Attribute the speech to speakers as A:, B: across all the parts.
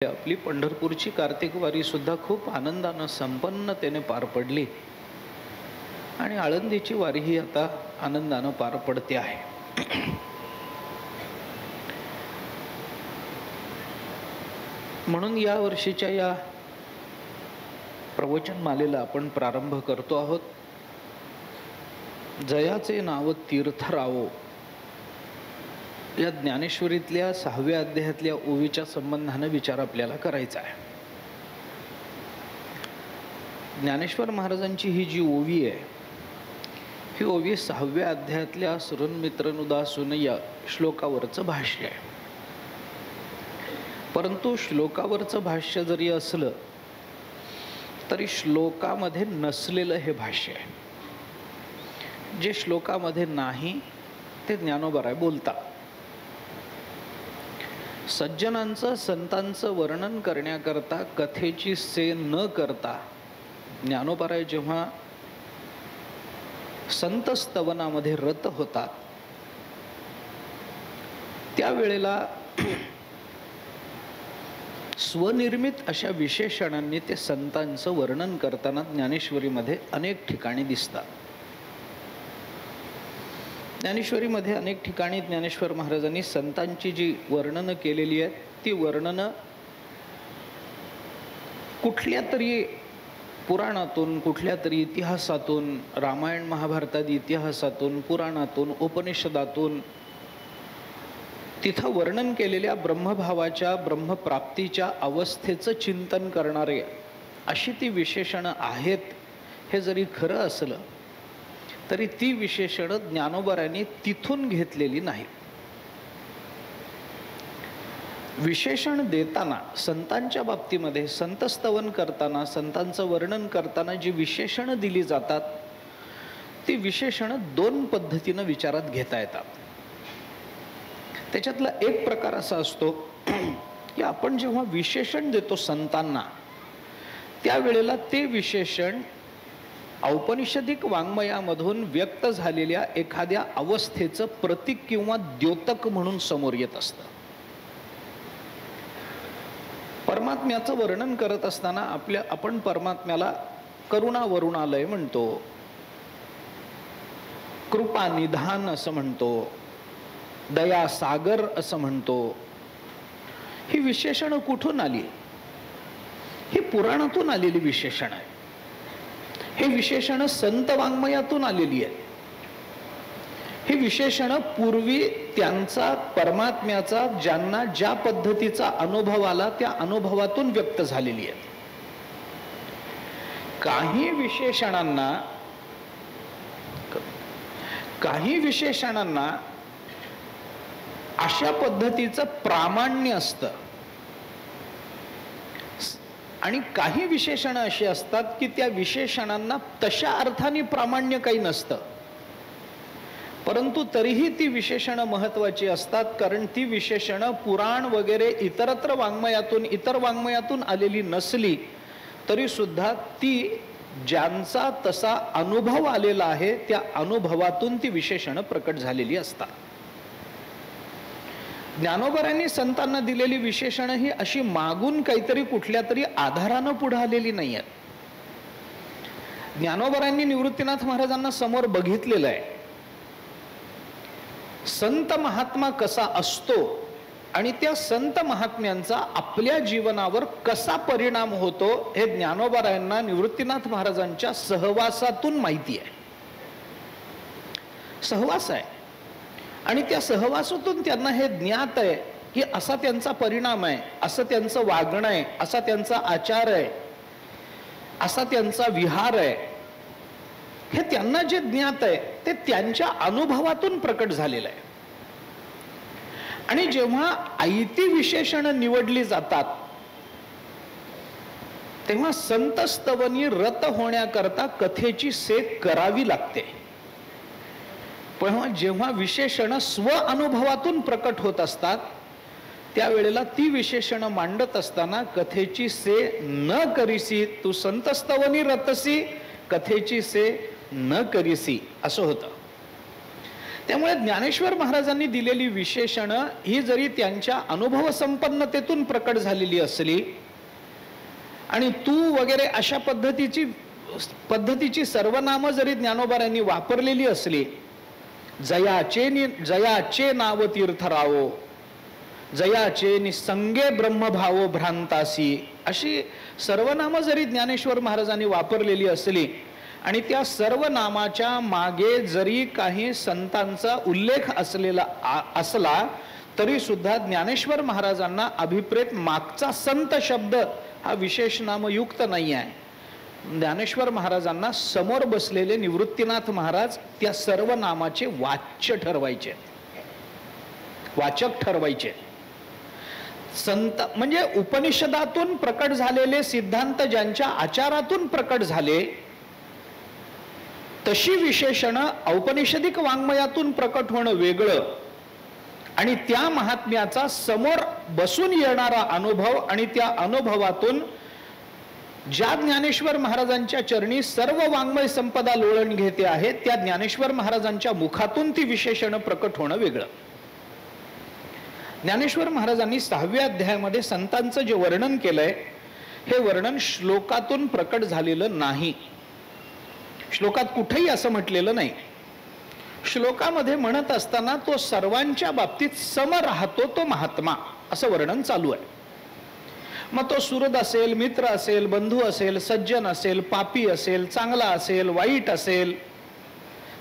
A: आपली पंढरपूरची कार्तिक वारी सुद्धा खूप आनंदानं संपन्नतेने पार पडली आणि आळंदीची वारी ही आता आनंदानं पार पडते आहे. म्हणून या वर्षीच्या या प्रवचन मालेला आपण प्रारंभ करतो आहोत. जयाचे नाव तीर्थ रावो या ज्ञानेश्वरीतल्या 6व्या अध्यायातल्या ओवीच्या संबंधाने विचार आपल्याला करायचा आहे. ज्ञानेश्वर महाराजांची ही जी ओवी आहे ही ओवी 6व्या अध्यायातल्या सुरनमित्रनुदासून या श्लोकावरचं भाष्य आहे. परंतु श्लोकावरचं भाष्य जरी असलं तरी श्लोकामध्ये नसलेलं हे भाष्य आहे. जे श्लोकामध्ये नाही ते ज्ञानोबराय बोलतात. सज्जनांचं संतांचं वर्णन करण्याकरता कथेची से न करता ज्ञानोबराय जेव्हा संत स्तवनामध्ये रत होतात त्यावेळेला स्वनिर्मित अशा विशेषणांनी ते संतांचं वर्णन करताना ज्ञानेश्वरीमध्ये अनेक ठिकाणी दिसतात. ज्ञानेश्वरीमध्ये अनेक ठिकाणी ज्ञानेश्वर महाराजांनी संतांची जी वर्णनं केलेली आहेत ती वर्णनं कुठल्या तरी पुराणातून, कुठल्या तरी इतिहासातून, रामायण महाभारतादी इतिहासातून, पुराणातून, उपनिषदातून तिथं वर्णन केलेल्या ब्रह्मभावाच्या, ब्रह्मप्राप्तीच्या अवस्थेचं चिंतन करणारे अशी ती विशेषणं आहेत. हे जरी खरं असलं तरी ती विशेषणं ज्ञानोबरायांनी तिथून घेतलेली नाही. विशेषण देताना संतांच्या बाबतीमध्ये संतस्तवन करताना, संतांचं वर्णन करताना जी विशेषणं दिली जातात ती विशेषणं 2 पद्धतीनं विचारात घेता येतात. त्याच्यातला एक प्रकार असा असतो की आपण जेव्हा विशेषण देतो संतांना त्यावेळेला ते विशेषण औपनिषदिक वाङ्मयामधून व्यक्त झालेल्या एखाद्या अवस्थेचं प्रतीक किंवा द्योतक म्हणून समोर येत असतं. परमात्म्याचं वर्णन करत असताना आपण परमात्म्याला करुणा वरुणालय म्हणतो, कृपा निधान असं म्हणतो, दया सागर असं म्हणतो. ही विशेषणं कुठून आली? ही पुराणातून आलेली विशेषण आहे. हे विशेषणं संत वाङ्मयातून आलेली आहेत. हे विशेषणं पूर्वी त्यांचा परमात्म्याचा ज्यांना ज्या पद्धतीचा अनुभव आला त्या अनुभवातून व्यक्त झालेली आहेत. काही विशेषणांना अशा पद्धतीचं प्रामाण्य असतं आणि काही विशेषणं अशी असतात की त्या विशेषणांना तशा अर्थाने प्रामाण्य काही नसतं, परंतु तरीही ती विशेषणं महत्त्वाची असतात. कारण ती विशेषणं पुराण वगैरे इतर वाङ्मयातून आलेली नसली तरी सुद्धा ती ज्यांचा तसा अनुभव आलेला आहे त्या अनुभवातून ती विशेषणं प्रकट झालेली असतात. ज्ञानोबरायांनी संतांना दिलेली विशेषणं ही अशी मागून काहीतरी कुठल्या तरी आधारानं पुढे आलेली नाही आहेत. ज्ञानोबरायांनी निवृत्तीनाथ महाराजांना समोर बघितलेलं आहे. संत महात्मा कसा असतो आणि त्या संत महात्म्यांचा आपल्या जीवनावर कसा परिणाम होतो हे ज्ञानोबरायांना निवृत्तीनाथ महाराजांच्या सहवासातून माहिती आहे. सहवास आहे आणि त्या सहवासातून त्यांना हे ज्ञात आहे की असा त्यांचा परिणाम आहे, असं त्यांचं वागणं आहे, असा त्यांचा आचार आहे, असा त्यांचा विहार आहे. हे त्यांना जे ज्ञात आहे ते त्यांच्या अनुभवातून प्रकट झालेलं आहे. आणि जेव्हा आयती विशेषणं निवडली जातात तेव्हा संत स्तवनी रत होण्याकरता कथेची सेक करावी लागते. पण जेव्हा विशेषणं स्व अनुभवातून प्रकट होत असतात त्यावेळेला ती विशेषणं मांडत असताना कथेची से न करीसी तू संतस्तवनी रतसी, कथेची से न करीसी असं होतं. त्यामुळे ज्ञानेश्वर महाराजांनी दिलेली विशेषणं ही जरी त्यांच्या अनुभव संपन्नतेतून प्रकट झालेली असली आणि तू वगैरे अशा पद्धतीची सर्वनामं जरी ज्ञानोबारांनी वापरलेली असली, जयाचे नाव तीर्थरावो, जयाचे निसंगे ब्रह्मभावो भ्रांतासी, अशी सर्वनामं जरी ज्ञानेश्वर महाराजांनी वापरलेली असली आणि त्या सर्व नामाच्या मागे जरी काही संतांचा उल्लेख असला तरी सुद्धा ज्ञानेश्वर महाराजांना अभिप्रेत मागचा संत शब्द हा विशेष नामयुक्त नाही आहे. ज्ञानेश्वर महाराजांना समोर बसलेले निवृत्तीनाथ महाराज त्या सर्व नामाचे वाच्य ठरवायचे, वाचक ठरवायचे. संत म्हणजे उपनिषदातून प्रकट झालेले सिद्धांत ज्यांच्या आचारातून प्रकट झाले तशी विशेषणं औपनिषदिक वाङ्मयातून प्रकट होणं वेगळं आणि त्या महात्म्याचा समोर बसून येणारा अनुभव आणि त्या अनुभवातून ज्या ज्ञानेश्वर महाराजांच्या चरणी सर्व वाङ्मय संपदा लोळण घेते आहे त्या ज्ञानेश्वर महाराजांच्या मुखातून ती विशेषणं प्रकट होणं वेगळं. ज्ञानेश्वर महाराजांनी 6व्या अध्यायामध्ये संतांचं जे वर्णन केलंय हे वर्णन श्लोकातून प्रकट झालेलं नाही. श्लोकात कुठेही असं म्हटलेलं नाही. श्लोकामध्ये म्हणत असताना तो सर्वांच्या बाबतीत सम राहतो तो महात्मा असं वर्णन चालू आहे. मग तो सुहृद असेल, मित्र असेल, बंधू असेल, सज्जन असेल, पापी असेल, चांगला असेल, वाईट असेल,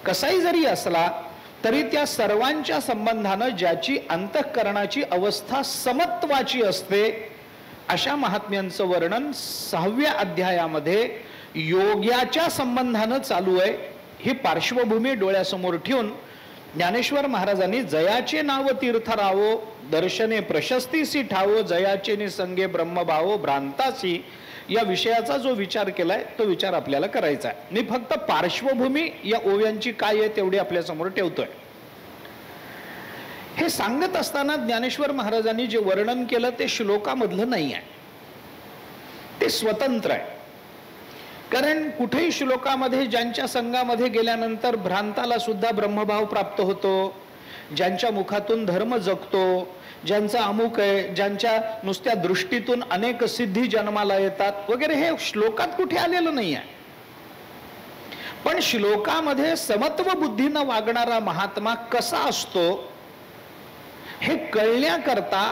A: कसाही जरी असला तरी त्या सर्वांच्या संबंधानं ज्याची अंतःकरणाची अवस्था समत्वाची असते अशा महात्म्यांचं वर्णन 6व्या अध्यायामध्ये योग्याच्या संबंधानं चालू आहे. ही पार्श्वभूमी डोळ्यासमोर ठेवून ज्ञानेश्वर महाराजांनी जयाचे नाव तीर्थरावो, दर्शने प्रशस्तीसी ठावो, जयाचे निसंगे ब्रह्मभावो भ्रांतासी या विषयाचा जो विचार केलाय तो विचार आपल्याला करायचा आहे. मी फक्त पार्श्वभूमी या ओव्यांची काय आहे तेवढी आपल्या समोर ठेवतोय. हे सांगत असताना ज्ञानेश्वर महाराजांनी जे वर्णन केलं ते श्लोकामधलं नाही आहे, ते स्वतंत्र आहे. कारण कुठेही श्लोकामध्ये ज्यांच्या संघामध्ये गेल्यानंतर भ्रांताला सुद्धा ब्रह्मभाव प्राप्त होतो, ज्यांच्या मुखातून धर्म जगतो, ज्यांचा अमुक आहे, ज्यांच्या नुसत्या दृष्टीतून अनेक सिद्धी जन्माला येतात वगैरे, हे श्लोकात कुठे आलेलं नाही आहे. पण श्लोकामध्ये समत्व बुद्धीनं वागणारा महात्मा कसा असतो हे कळण्याकरता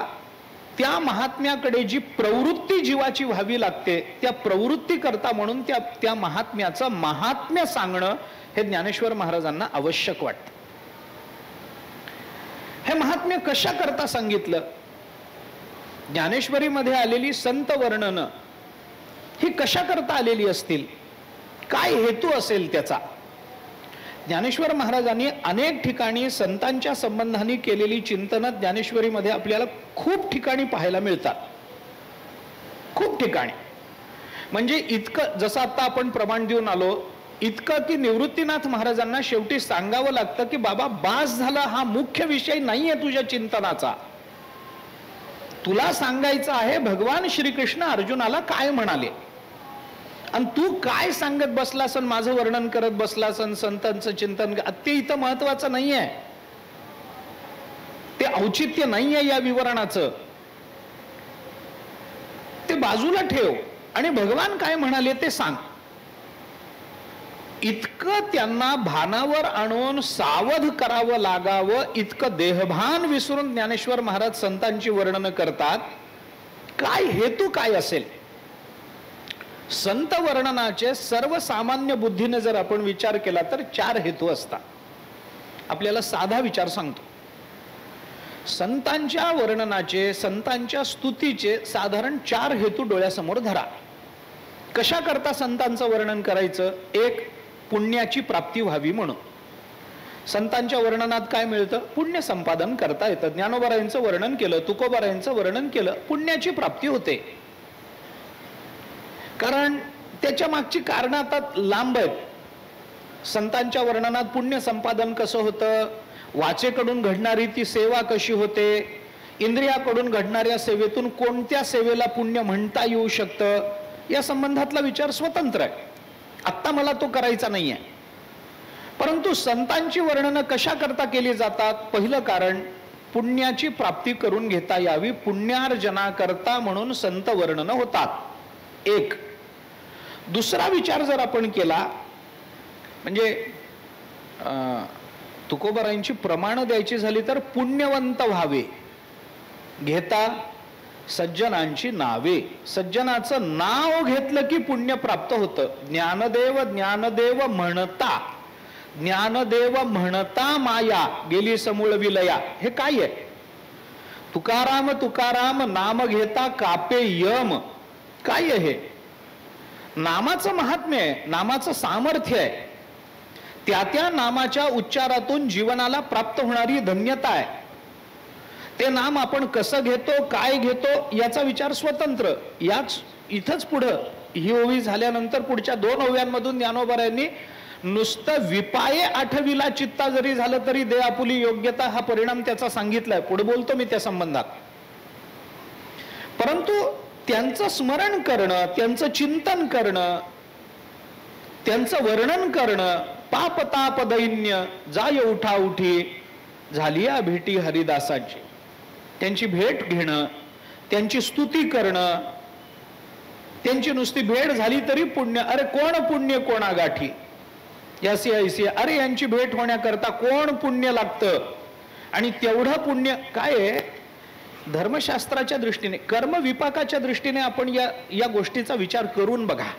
A: त्या महात्म्याकडे जी प्रवृत्ती जीवाची व्हावी लागते त्या प्रवृत्ती करता म्हणून त्या महात्म्याचं महात्म्य सांगणं हे ज्ञानेश्वर महाराजांना आवश्यक वाटतं. हे महात्म्य कशा करता सांगितलं? ज्ञानेश्वरीमध्ये आलेली संत वर्णनं ही कशा करता आलेली असतील, काय हेतू असेल त्याचा? ज्ञानेश्वर महाराजांनी अनेक ठिकाणी संतांच्या संबंधाने केलेली चिंतनं ज्ञानेश्वरीमध्ये आपल्याला खूप ठिकाणी पाहायला मिळतात, खूप ठिकाणी. म्हणजे इतकं, जसं आता आपण प्रमाण देऊन आलो, इतकं की निवृत्तीनाथ महाराजांना शेवटी सांगावं लागतं की बाबा बास झाला, हा मुख्य विषय नाहीये तुझ्या चिंतनाचा. तुला सांगायचं आहे भगवान श्रीकृष्ण अर्जुनाला काय म्हणाले आणि तू काय सांगत बसलास, माझं वर्णन करत बसलास, संतांचं चिंतन, ते इथं महत्वाचं नाहीये, ते औचित्य नाहीये या विवरणाचं, ते बाजूला ठेव आणि भगवान काय म्हणाले ते सांग. इतकं त्यांना भानावर आणून सावध करावं लागावं, इतकं देहभान विसरून ज्ञानेश्वर महाराज संतांची वर्णन करतात. काय हेतू काय असेल? संत वर्णनाचे सर्वसामान्य बुद्धीने जर आपण विचार केला तर 4 हेतू असतात. आपल्याला साधा विचार सांगतो. संतांच्या वर्णनाचे, संतांच्या स्तुतीचे साधारण 4 हेतू डोळ्यासमोर धरा. कशा करता संतांचं वर्णन करायचं? एक, पुण्याची प्राप्ती व्हावी म्हणून. संतांच्या वर्णनात काय मिळतं? पुण्य संपादन करता येतं. ज्ञानोबारायांचं वर्णन केलं, तुकोबारायांचं वर्णन केलं, पुण्याची प्राप्ती होते. कारण त्याच्या मागची कारणं आता लांब आहेत. संतांच्या वर्णनात पुण्य संपादन कसं होतं, वाचेकडून घडणारी ती सेवा कशी होते, इंद्रियाकडून घडणाऱ्या सेवेतून कोणत्या सेवेला पुण्य म्हणता येऊ शकतं, या संबंधातला विचार स्वतंत्र आहे. आत्ता मला तो करायचा नाहीये. परंतु संतांची वर्णनं कशा करता केली जातात? पहिलं कारण, पुण्याची प्राप्ती करून घेता यावी, पुण्यार्जना करता म्हणून संत वर्णनं होतात. एक. दुसरा विचार जर आपण केला, म्हणजे तुकोबारायांची प्रमाण द्यायची झाली तर पुण्यवंत व्हावे घेता सज्जनांची नावे. सज्जनाचं नाव घेतलं की पुण्य प्राप्त होतं. ज्ञानदेव ज्ञानदेव म्हणता, ज्ञानदेव म्हणता माया गेली समूळ विलया. हे काय आहे? तुकाराम तुकाराम नाम घेता कापे यम. काय आहे हे? नामाचं महात्म्य आहे, नामाचं सामर्थ्य आहे. त्या त्या नामाच्या उच्चारातून जीवनाला प्राप्त होणारी धन्यता आहे. ते नाम आपण कसं घेतो, काय घेतो याचा विचार स्वतंत्र. याच इथंच पुढं ही ओवी झाल्यानंतर पुढच्या 2 ओव्यांमधून ज्ञानोबारायांनी नुसतं विपाये आठविला चित्ता जरी झालं तरी दे आपुली योग्यता हा परिणाम त्याचा सांगितलाय. पुढे बोलतो मी त्या संबंधात. परंतु त्यांचं स्मरण करणं, त्यांचं चिंतन करणं, त्यांचं वर्णन करणं, पाप ताप दैन्य जाय उठा उठी झाली या भेटी हरिदासाची. त्यांची भेट घेणं, त्यांची स्तुती करणं, त्यांची नुसती भेट झाली तरी पुण्य. अरे कोण पुण्य कोणा गाठी यासी ऐसी. अरे यांची भेट होण्याकरता कोण पुण्य लागतं. आणि तेवढं पुण्य काय आहे? धर्मशास्त्राच्या दृष्टीने, कर्म विपाकाच्या दृष्टीने आपण या गोष्टीचा विचार करून बघा.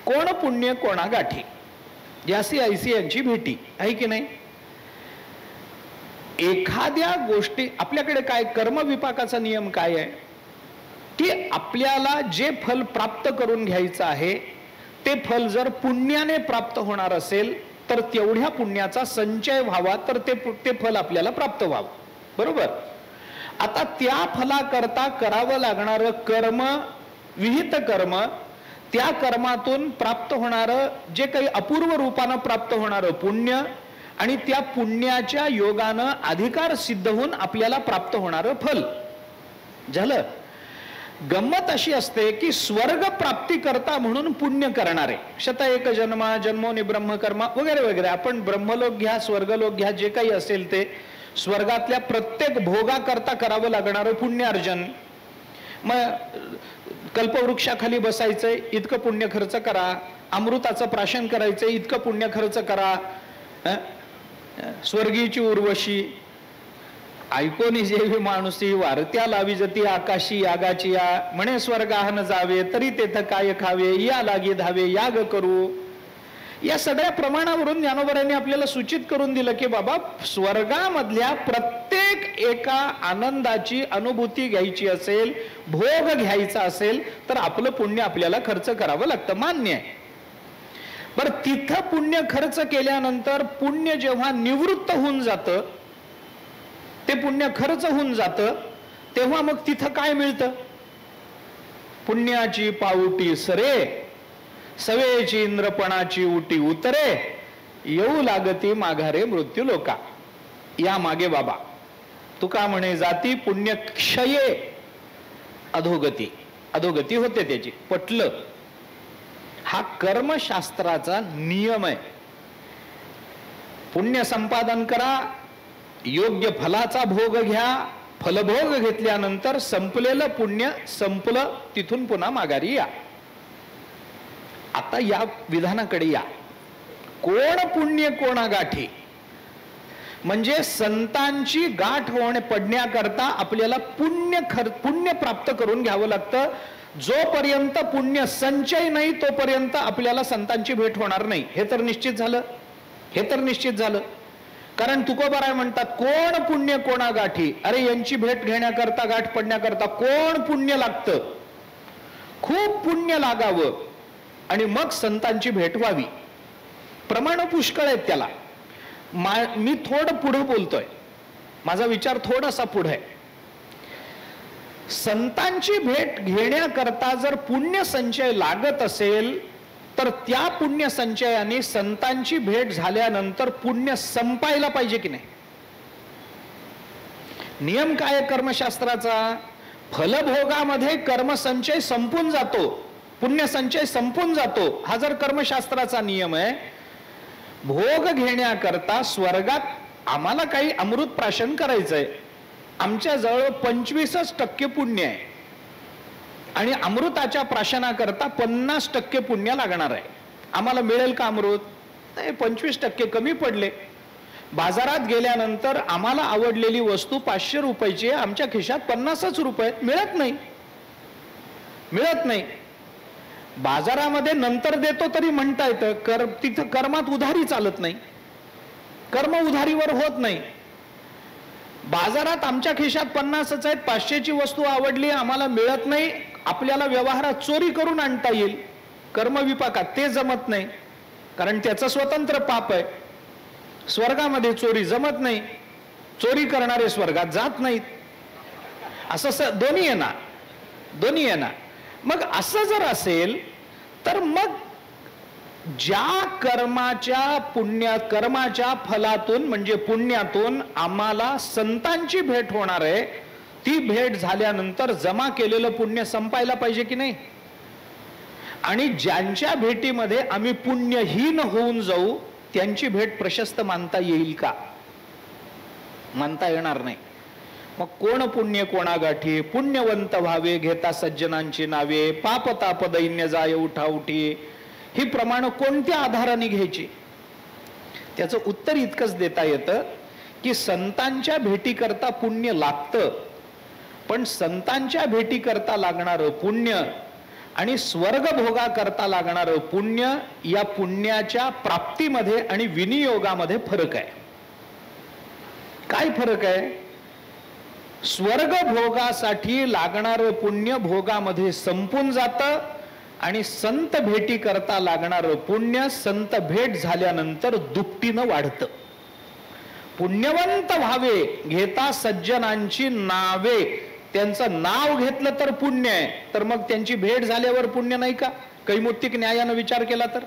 A: कोण पुण्य कोणा गाठी यासी ऐसी यांची भेटी आहे की नाही? एखाद्या गोष्टी आपल्याकडे काय कर्म विपाकाचा नियम काय आहे की आपल्याला जे फल प्राप्त करून घ्यायचं आहे ते फल जर पुण्याने प्राप्त होणार असेल तर तेवढ्या पुण्याचा संचय व्हावा, तर ते फल आपल्याला प्राप्त व्हावं. बरोबर? आता त्या फलाकरता करावं लागणारं कर्म, विहित कर्म, त्या कर्मातून प्राप्त होणारं जे काही अपूर्व रूपानं प्राप्त होणारं पुण्य आणि त्या पुण्याच्या योगानं अधिकार सिद्ध होऊन आपल्याला प्राप्त होणारं फल झालं. गंमत अशी असते की स्वर्ग प्राप्ती करता म्हणून पुण्य करणारे, शत एक जन्मा जन्मोनी ब्रह्मकर्मा वगैरे वगैरे, आपण ब्रह्मलोक घ्या स्वर्गलोक घ्या जे काही असेल ते स्वर्गातल्या प्रत्येक भोगाकरता करावं लागणारं पुण्यार्जन. मग कल्पवृक्षाखाली बसायचंय इतकं पुण्य खर्च करा, अमृताचं प्राशन करायचंय इतकं पुण्य खर्च करा, स्वर्गीची उर्वशी ऐकोनी जेवी माणुसी वारत्या लावी जती आकाशी यागाची या म्हणे स्वर्गाहन जावे तरी तेथ काय खावे या लागी धावे याग करू. या सगळ्या प्रमाणावरून ज्ञानोबारांनी आपल्याला सूचित करून दिलं की बाबा स्वर्गामधल्या प्रत्येक एका आनंदाची अनुभूती घ्यायची असेल, भोग घ्यायचा असेल तर आपलं पुण्य आपल्याला खर्च करावं लागतं. मान्य आहे. बरं, तिथं पुण्य खर्च केल्यानंतर पुण्य जेव्हा निवृत्त होऊन जातं, ते पुण्य खर्च होऊन जातं, तेव्हा मग तिथं काय मिळतं? पुण्याची पाऊटी सरे सवेची इंद्रपणाची उटी उतरे येऊ लागती माघारे मृत्यू लोका. या मागे बाबा तुका म्हणे जाती पुण्य क्षये अधोगती. अधोगती होते त्याची. पटलं? हा कर्मशास्त्राचा नियम आहे. पुण्य संपादन करा, योग्य फलाचा भोग घ्या, फलभोग घेतल्यानंतर संपलेलं पुण्य संपलं, तिथून पुन्हा माघारी या. आता या विधानाकडे या. कोण पुण्य कोणा गाठी, म्हणजे संतांची गाठ पडण्याकरता आपल्याला पुण्य प्राप्त करून घ्यावं लागतं. जोपर्यंत पुण्य संचय नाही तोपर्यंत आपल्याला संतांची भेट होणार नाही. हे तर निश्चित झालं. हे तर निश्चित झालं. कारण तुकोबाराय म्हणतात कोण पुण्य कोणा गाठी. अरे यांची भेट घेण्याकरता गाठ पडण्याकरता कोण पुण्य लागतं? खूप पुण्य लागावं आणि मग संतांची भेट व्हावी. प्रमाण पुष्कळ आहेत त्याला. मी थोडं पुढे बोलतोय, माझा विचार थोडासा पुढे आहे. संतांची भेट घेण्याकरता जर पुण्य संचय लागत असेल तर त्या पुण्य संचयाने संतांची भेट झाल्यानंतर पुण्य संपायला पाहिजे की नाही? नियम काय कर्मशास्त्राचा? फलभोगामध्ये कर्मसंचय संपून जातो, पुण्य संचय संपून जातो. हा जर कर्मशास्त्राचा नियम आहे. भोग घेण्याकरता स्वर्गात आम्हाला काही अमृत प्राशन करायचंय, आमच्या जवळ 25% पुण्य आहे आणि अमृताच्या प्राशनाकरता 50% पुण्य लागणार आहे. आम्हाला मिळेल का अमृत? नाही, 25% कमी पडले. बाजारात गेल्यानंतर आम्हाला आवडलेली वस्तू 500 रुपयाची आहे, आमच्या खिशात 50 रुपये मिळत नाही. बाजारामध्ये नंतर देतो तरी म्हणता येतं, तिथं कर्मात उधारी चालत नाही, कर्म उधारीवर होत नाही. बाजारात आमच्या खिशात 50च आहेत, 500ची वस्तू आवडली आम्हाला मिळत नाही, आपल्याला व्यवहारात चोरी करून आणता येईल, कर्मविपाकात ते जमत नाही, कारण त्याचं स्वतंत्र पाप आहे. स्वर्गामध्ये चोरी जमत नाही, चोरी करणारे स्वर्गात जात नाहीत. असं दोन्ही येणार. मग असं जर असेल तर मग ज्या कर्माच्या फलातून म्हणजे पुण्यातून आम्हाला संतांची भेट होणार आहे, ती भेट झाल्यानंतर जमा केलेलं पुण्य संपायला पाहिजे की नाही? आणि ज्यांच्या भेटीमध्ये आम्ही पुण्यहीन होऊन जाऊ त्यांची भेट प्रशस्त मानता येईल का? मानता येणार नाही. मग कोण पुण्य कोणा गाठी, पुण्यवंत व्हावे घेता सज्जनांची नावे, पाप ताप दैन्य जाय उठाउठी, ही प्रमाण कोणत्या आधाराने घ्यायची? त्याचं उत्तर इतकंच देता येतं की संतांच्या भेटी करता पुण्य लागतं, पण संतांच्या भेटी करता लागणारं पुण्य आणि स्वर्ग भोगा करता लागणारं पुण्य, या पुण्याच्या प्राप्तीमध्ये आणि विनियोगामध्ये फरक आहे. काय फरक आहे? स्वर्ग भोगासाठी लागणारं पुण्य भोगामध्ये संपून जातं आणि संत भेटी करता लागणारं पुण्य संत भेट झाल्यानंतर दुपटीनं वाढतं. पुण्यवंत व्हावे घेता सज्जनांची नावे, त्यांचं नाव घेतलं तर पुण्य आहे, तर मग त्यांची भेट झाल्यावर पुण्य नाही का? कैमुत्तिक न्यायानं विचार केला तर,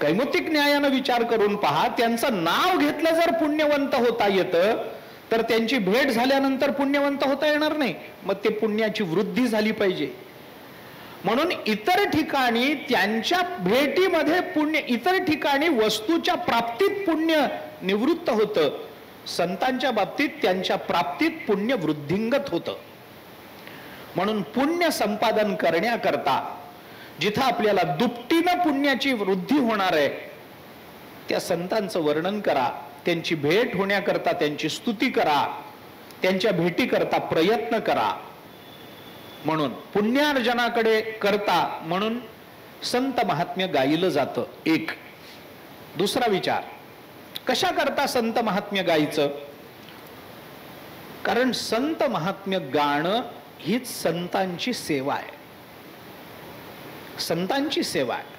A: कैमुत्तिक न्यायानं विचार करून पहा, त्यांचं नाव घेतलं जर पुण्यवंत होता येतं तर त्यांची भेट झाल्यानंतर पुण्यवंत होता येणार नाही. मग ते पुण्याची वृद्धी झाली पाहिजे. म्हणून इतर ठिकाणी त्यांच्या भेटीमध्ये पुण्य, इतर ठिकाणी वस्तूच्या प्राप्तीत पुण्य निवृत्त होतं, संतांच्या बाबतीत त्यांच्या प्राप्तीत पुण्य वृद्धिंगत होतं. म्हणून पुण्य संपादन करण्याकरता जिथं आपल्याला दुपटीनं पुण्याची वृद्धी होणार आहे त्या संतांचं वर्णन करा, त्यांची भेट होण्याकरता त्यांची स्तुती करा, त्यांच्या भेटी करता प्रयत्न करा. म्हणून पुण्यार्जनाकडे करता म्हणून संत महात्म्य गायलं जातं. एक. दुसरा विचार, कशा करता संत महात्म्य गायचं? कारण संत महात्म्य गाणं हीच संतांची सेवा आहे. संतांची सेवा आहे.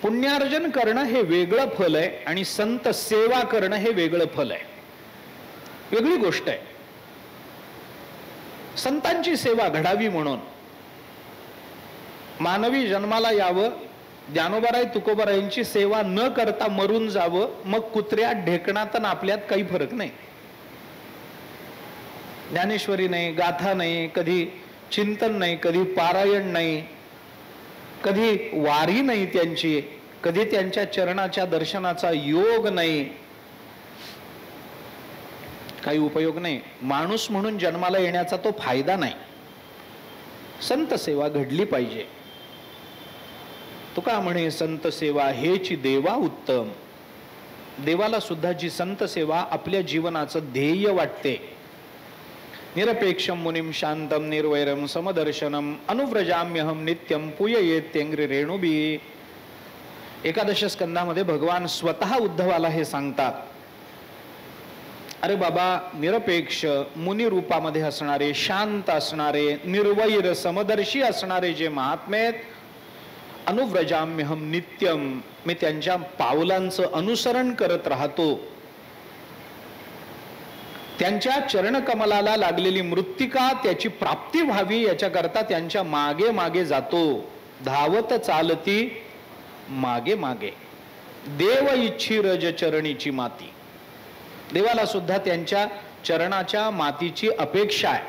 A: पुण्यार्जन करणं हे वेगळं फल आहे आणि संत सेवा करणं हे वेगळं फल आहे, वेगळी गोष्ट आहे. संतांची सेवा घडावी म्हणून मानवी जन्माला यावं, ज्ञानोबाराय तुकोबारायांची सेवा न करता मरून जावं, मग कुत्र्यात ढेकणात आणि आपल्यात काही फरक नाही. ज्ञानेश्वरी नाही, गाथा नाही, कधी चिंतन नाही, कधी पारायण नाही, कधी वारी नाही त्यांची, कधी त्यांच्या चरणाच्या दर्शनाचा योग नाही, काही उपयोग नाही. माणूस म्हणून जन्माला येण्याचा तो फायदा नाही. संत सेवा घडली पाहिजे. तुका म्हणे संत सेवा हेची देवा उत्तम. देवाला सुद्धा जी संत सेवा आपल्या जीवनाचं ध्येय वाटते. निरपेक्षम मुनिम शांतम निर्वैरम समदर्शनम अनुव्रजाम्यहम नित्यम पूययेत्यंग्री रेणुबी. एकादश स्कंदामध्ये भगवान स्वतः उद्धवाला हे सांगतात, अरे बाबा, निरपेक्ष मुनी रूपामध्ये असणारे, शांत असणारे, निर्वैर समदर्शी असणारे जे महात्मे आहेत, अनुव्रजाम्यहम नित्यम, मी त्यांच्या पावलांचं अनुसरण करत राहतो. त्यांच्या चरणकमलाला लागलेली मृत्तिका त्याची प्राप्ती व्हावी याच्याकरता त्यांच्या मागे मागे जातो. धावत चालती मागे मागे देव इच्छी रज चरणीची माती. देवाला सुद्धा त्यांच्या चरणाच्या मातीची अपेक्षा आहे.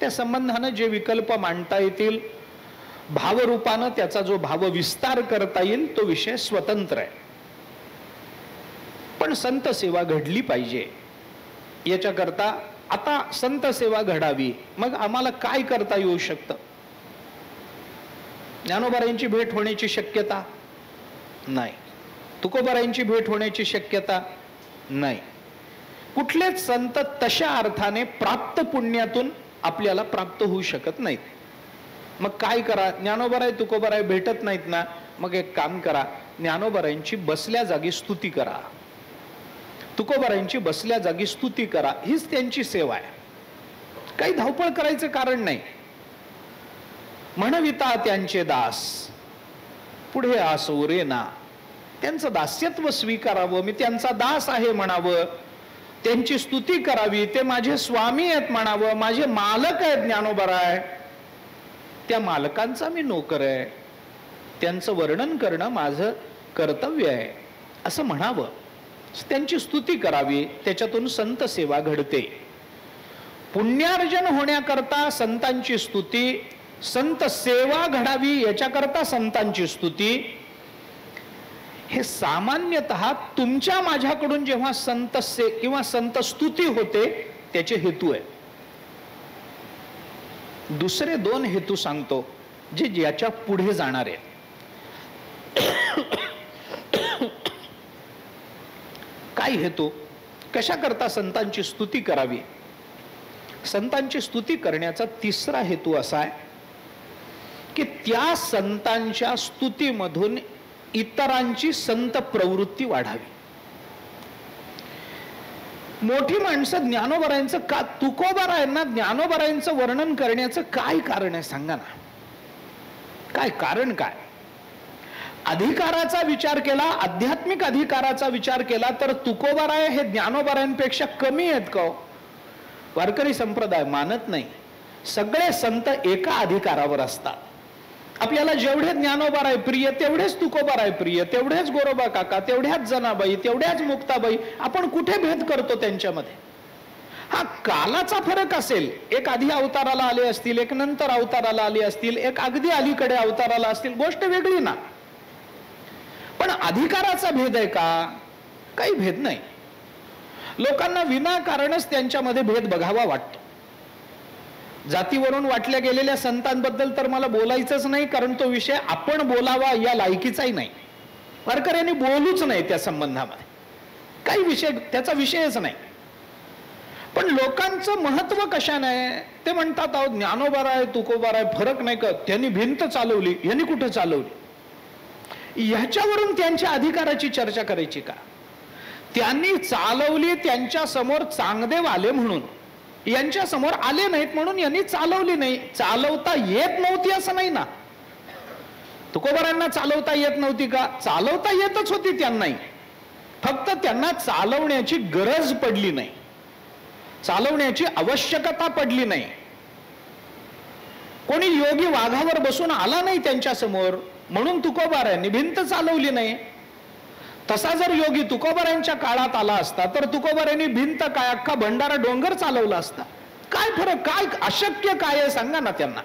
A: त्या संबंधानं जे विकल्प मांडता येतील, भावरूपानं त्याचा जो भाव विस्तार करता येईल तो विषय स्वतंत्र आहे. पण संत सेवा घडली पाहिजे. याच्याकरता आता संत सेवा घडावी, मग आम्हाला काय करता येऊ शकतं? ज्ञानोबारायांची भेट होण्याची शक्यता नाही, तुकोबारायांची भेट होण्याची शक्यता नाही. कुठलेच संत तशा अर्थाने प्राप्त पुण्यातून आपल्याला प्राप्त होऊ शकत नाहीत. मग काय करा? ज्ञानोबाराय तुकोबाराय भेटत नाहीत ना, मग एक काम करा, ज्ञानोबारायांची बसल्या जागी स्तुती करा, तुकोबारायांची बसल्या जागी स्तुती करा. हीच त्यांची सेवा आहे. काही धावपळ करायचं कारण नाही. म्हणविता त्यांचे दास पुढे आसो रे ना, त्यांचं दास्यत्व स्वीकारावं, मी त्यांचा दास आहे म्हणावं, त्यांची स्तुती करावी, ते माझे स्वामी आहेत म्हणावं, माझे मालक आहेत ज्ञानोबाराय, त्या मालकांचा मी नोकर आहे, त्यांचं वर्णन करणं माझं कर्तव्य आहे असं म्हणावं, त्यांची स्तुती करावी. त्याच्यातून संत सेवा घडते. पुण्यार्जन होण्याकरता संतांची स्तुती, संत सेवा घडावी याच्याकरता संतांची स्तुती, हे सामान्यतः तुमच्या माझ्याकडून जेव्हा संत किंवा संत स्तुती होते त्याचे हेतू आहे. दुसरे दोन हेतू सांगतो जे याच्या पुढे जाणार आहे. काय हेतू? कशा करता संतांची स्तुती करावी? संतांची स्तुती करण्याचा तिसरा हेतू असा आहे की त्या संतांच्या स्तुतीमधून इतरांची संत प्रवृत्ती वाढावी. मोठी माणसं ज्ञानोबारायांचं का, तुकोबारायांना ज्ञानोबारायांचं वर्णन करण्याचं काय कारण आहे सांगा ना? काय कारण? काय अधिकाराचा विचार केला, आध्यात्मिक अधिकाराचा विचार केला तर तुकोबाराय हे ज्ञानोबारायांपेक्षा कमी आहेत का? वारकरी संप्रदाय मानत नाही. सगळे संत एका अधिकारावर असतात. आपल्याला जेवढे ज्ञानोबाराय प्रिय तेवढेच तुकोबाराय प्रिय, तेवढेच गोरोबा काका, तेवढ्याच जनाबाई, तेवढ्याच मुक्ताबाई. आपण कुठे भेद करतो त्यांच्यामध्ये? हा कालाचा फरक असेल. एक आधी अवताराला आले असतील, एक नंतर अवताराला आले असतील, एक अगदी अलीकडे अवताराला असतील, गोष्ट वेगळी ना. पण अधिकाराचा भेद आहे का? काही भेद नाही. लोकांना विनाकारणच त्यांच्यामध्ये भेद बघावा वाटतो. जातीवरून वाटल्या गेलेल्या संतांबद्दल तर मला बोलायचंच नाही, कारण तो विषय आपण बोलावा या लायकीचाही नाही. वारकऱ्यांनी बोलूच नाही त्या संबंधामध्ये. काही विषय त्याचा विषयच नाही. पण लोकांचं महत्व कशाने? ते म्हणतात अहो ज्ञानोबाराय तुकोबाराय फरक नाही का, त्यांनी भिंत चालवली, यांनी कुठं चालवली? ह्याच्यावरून त्यांच्या अधिकाराची चर्चा करायची का? त्यांनी चालवली, त्यांच्या समोर चांगदेव आले म्हणून, यांच्या समोर आले नाहीत म्हणून यांनी चालवली नाही. चालवता येत नव्हती असं नाही ना. तुकोबारांना चालवता येत नव्हती का? चालवता येतच होती त्यांनाही, फक्त त्यांना चालवण्याची गरज पडली नाही, चालवण्याची आवश्यकता पडली नाही. कोणी योगी वाघावर बसून आला नाही त्यांच्या समोर म्हणून तुकोबारायांनी भिंत चालवली नाही. तसा जर योगी तुकोबारायांच्या काळात आला असता तर तुकोबारायांनी भिंत काय, अख्खा भंडारा डोंगर चालवला असता. काय फरक? काय अशक्य काय आहे सांगा ना त्यांना?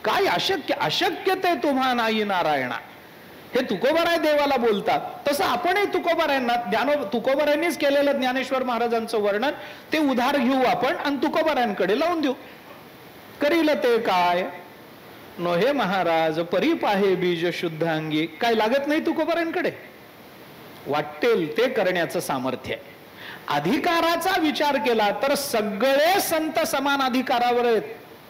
A: काय अशक्य? अशक्य ते तुम्हा नाही नारायणा, हे तुकोबाराय देवाला बोलतात. तसं आपणही तुकोबारायांना, तुकोबारायांनीच केलेलं ज्ञानेश्वर महाराजांचं वर्णन ते उधार घेऊ आपण आणि तुकोबारायांकडे लावून देऊ. करील ते काय नोहे महाराज परी पाहे बीज शुद्धांगी. काय लागत नाही तुकोबारायांकडे? वाटेल ते करण्याचं सामर्थ्य आहे. अधिकाराचा विचार केला तर सगळे संत समान अधिकारावर आहेत,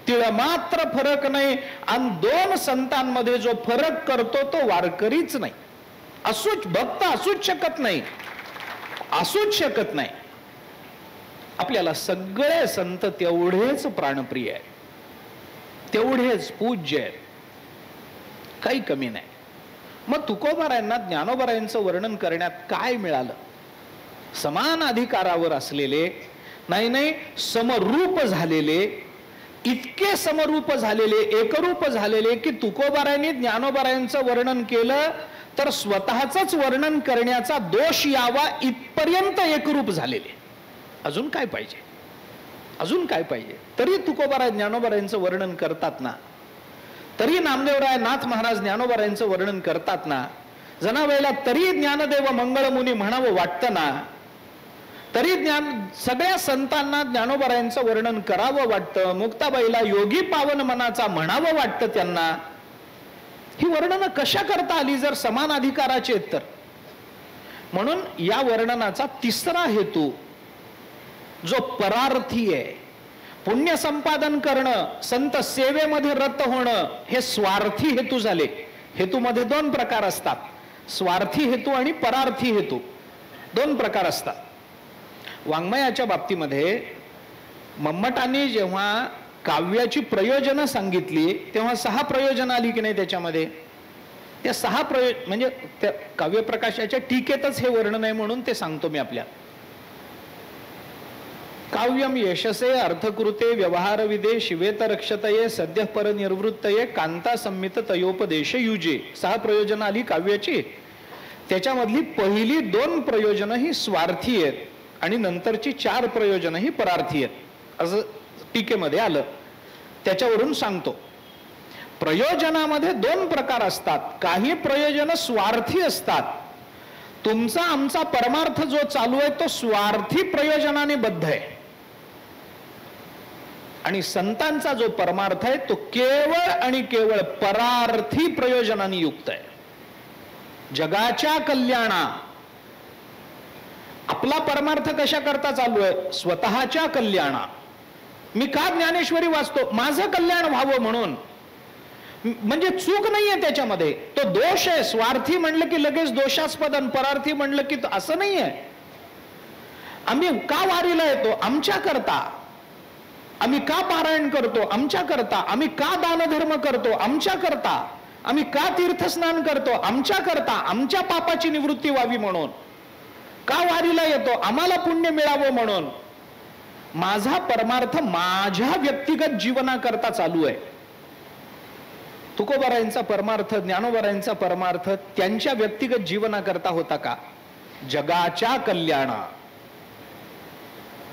A: तिळमात्र फरक नाही. आणि दोन संतांमध्ये जो फरक करतो तो वारकरीच नाही, असूच भक्त असूच शकत नाही, असूच शकत नाही. आपल्याला सगळे संत तेवढेच प्राणप्रिय आहे, तेवढेच पूज्य आहेत, काही कमी नाही. मग तुकोबारायांना ज्ञानोबारायांचं वर्णन करण्यात काय मिळालं? समान अधिकारावर असलेले, नाही समरूप झालेले, इतके समरूप झालेले, एकरूप झालेले की तुकोबारायांनी ज्ञानोबारायांचं वर्णन केलं तर स्वतःच वर्णन करण्याचा दोष यावा इथपर्यंत एकरूप झालेले. अजून काय पाहिजे? अजून काय पाहिजे? तरी तुकोबाराय ज्ञानोबारायांचं वर्णन करतात ना, तरी नामदेवराय नाथ महाराज ज्ञानोबारायांचं वर्णन करतात ना, जनावेळेला तरी ज्ञानदेव मंगळमुनी म्हणावं वाटतं ना. तरी सगळ्या संतांना ज्ञानोबरायांचं वर्णन करावं वाटतं, मुक्ताबाईला योगी पावन मनाचा म्हणावं वाटतं त्यांना. ही वर्णनं कशा करता आली जर समान अधिकाराचे आहेत तर? म्हणून या वर्णनाचा तिसरा हेतू जो परार्थी आहे, पुण्य संपादन करणं, संत सेवेमध्ये रत होणं, हे स्वार्थी हेतू झाले. हेतूमध्ये दोन प्रकार असतात, स्वार्थी हेतू आणि परार्थी हेतू, दोन प्रकार असतात. वाङ्मयाच्या बाबतीमध्ये मम्मटांनी जेव्हा काव्याची प्रयोजनं सांगितली तेव्हा 6 प्रयोजनं आली की नाही त्याच्यामध्ये. त्या 6 म्हणजे त्या काव्यप्रकाशाच्या टीकेतच हे वर्णन आहे म्हणून ते सांगतो मी आपल्या. काव्यम यशसे अर्थकृते व्यवहारविदे शिवेत रक्षतये सद्यः पर निर्वृत्तये कांता संमित तयोपदेश युजे. 6 प्रयोजनं आली काव्याची. त्याच्यामधली पहिली 2 प्रयोजनं ही स्वार्थी आहेत आणि नंतरची 4 प्रयोजनं ही परार्थी आहेत असं टीकेमध्ये आलं. त्याच्यावरून सांगतो. प्रयोजनामध्ये 2 प्रकार असतात. काही प्रयोजन स्वार्थी असतात. तुमचा आमचा परमार्थ जो चालू आहे तो स्वार्थी प्रयोजनाने बद्ध आहे आणि संतांचा जो परमार्थ आहे तो केवळ आणि केवळ परार्थी प्रयोजनाने युक्त आहे. जगाच्या कल्याणा. आपला परमार्थ कशा करता चालू आहे? स्वतःच्या कल्याणा. मी का ज्ञानेश्वरी वाचतो? माझं कल्याण व्हावं म्हणून. म्हणजे चूक नाहीये त्याच्यामध्ये, तो दोष आहे. स्वार्थी म्हणलं की लगेच दोषास्पद आणि परार्थी म्हणलं की असं नाहीये. आम्ही का वारीला येतो? आमच्या करता. आम्ही का पारायण करतो? आमच्या करता. आम्ही का दानधर्म करतो? आमच्या करता. आम्ही का तीर्थस्नान करतो? आमच्या करता. आमच्या पापाची निवृत्ती व्हावी म्हणून. का वारीला येतो? आम्हाला पुण्य मिळावं म्हणून. माझा परमार्थ माझ्या व्यक्तिगत जीवनाकरता चालू आहे. तुकोबारायांचा परमार्थ, ज्ञानोबारायांचा परमार्थ त्यांच्या व्यक्तिगत जीवनाकरता होता का? जगाच्या कल्याणा.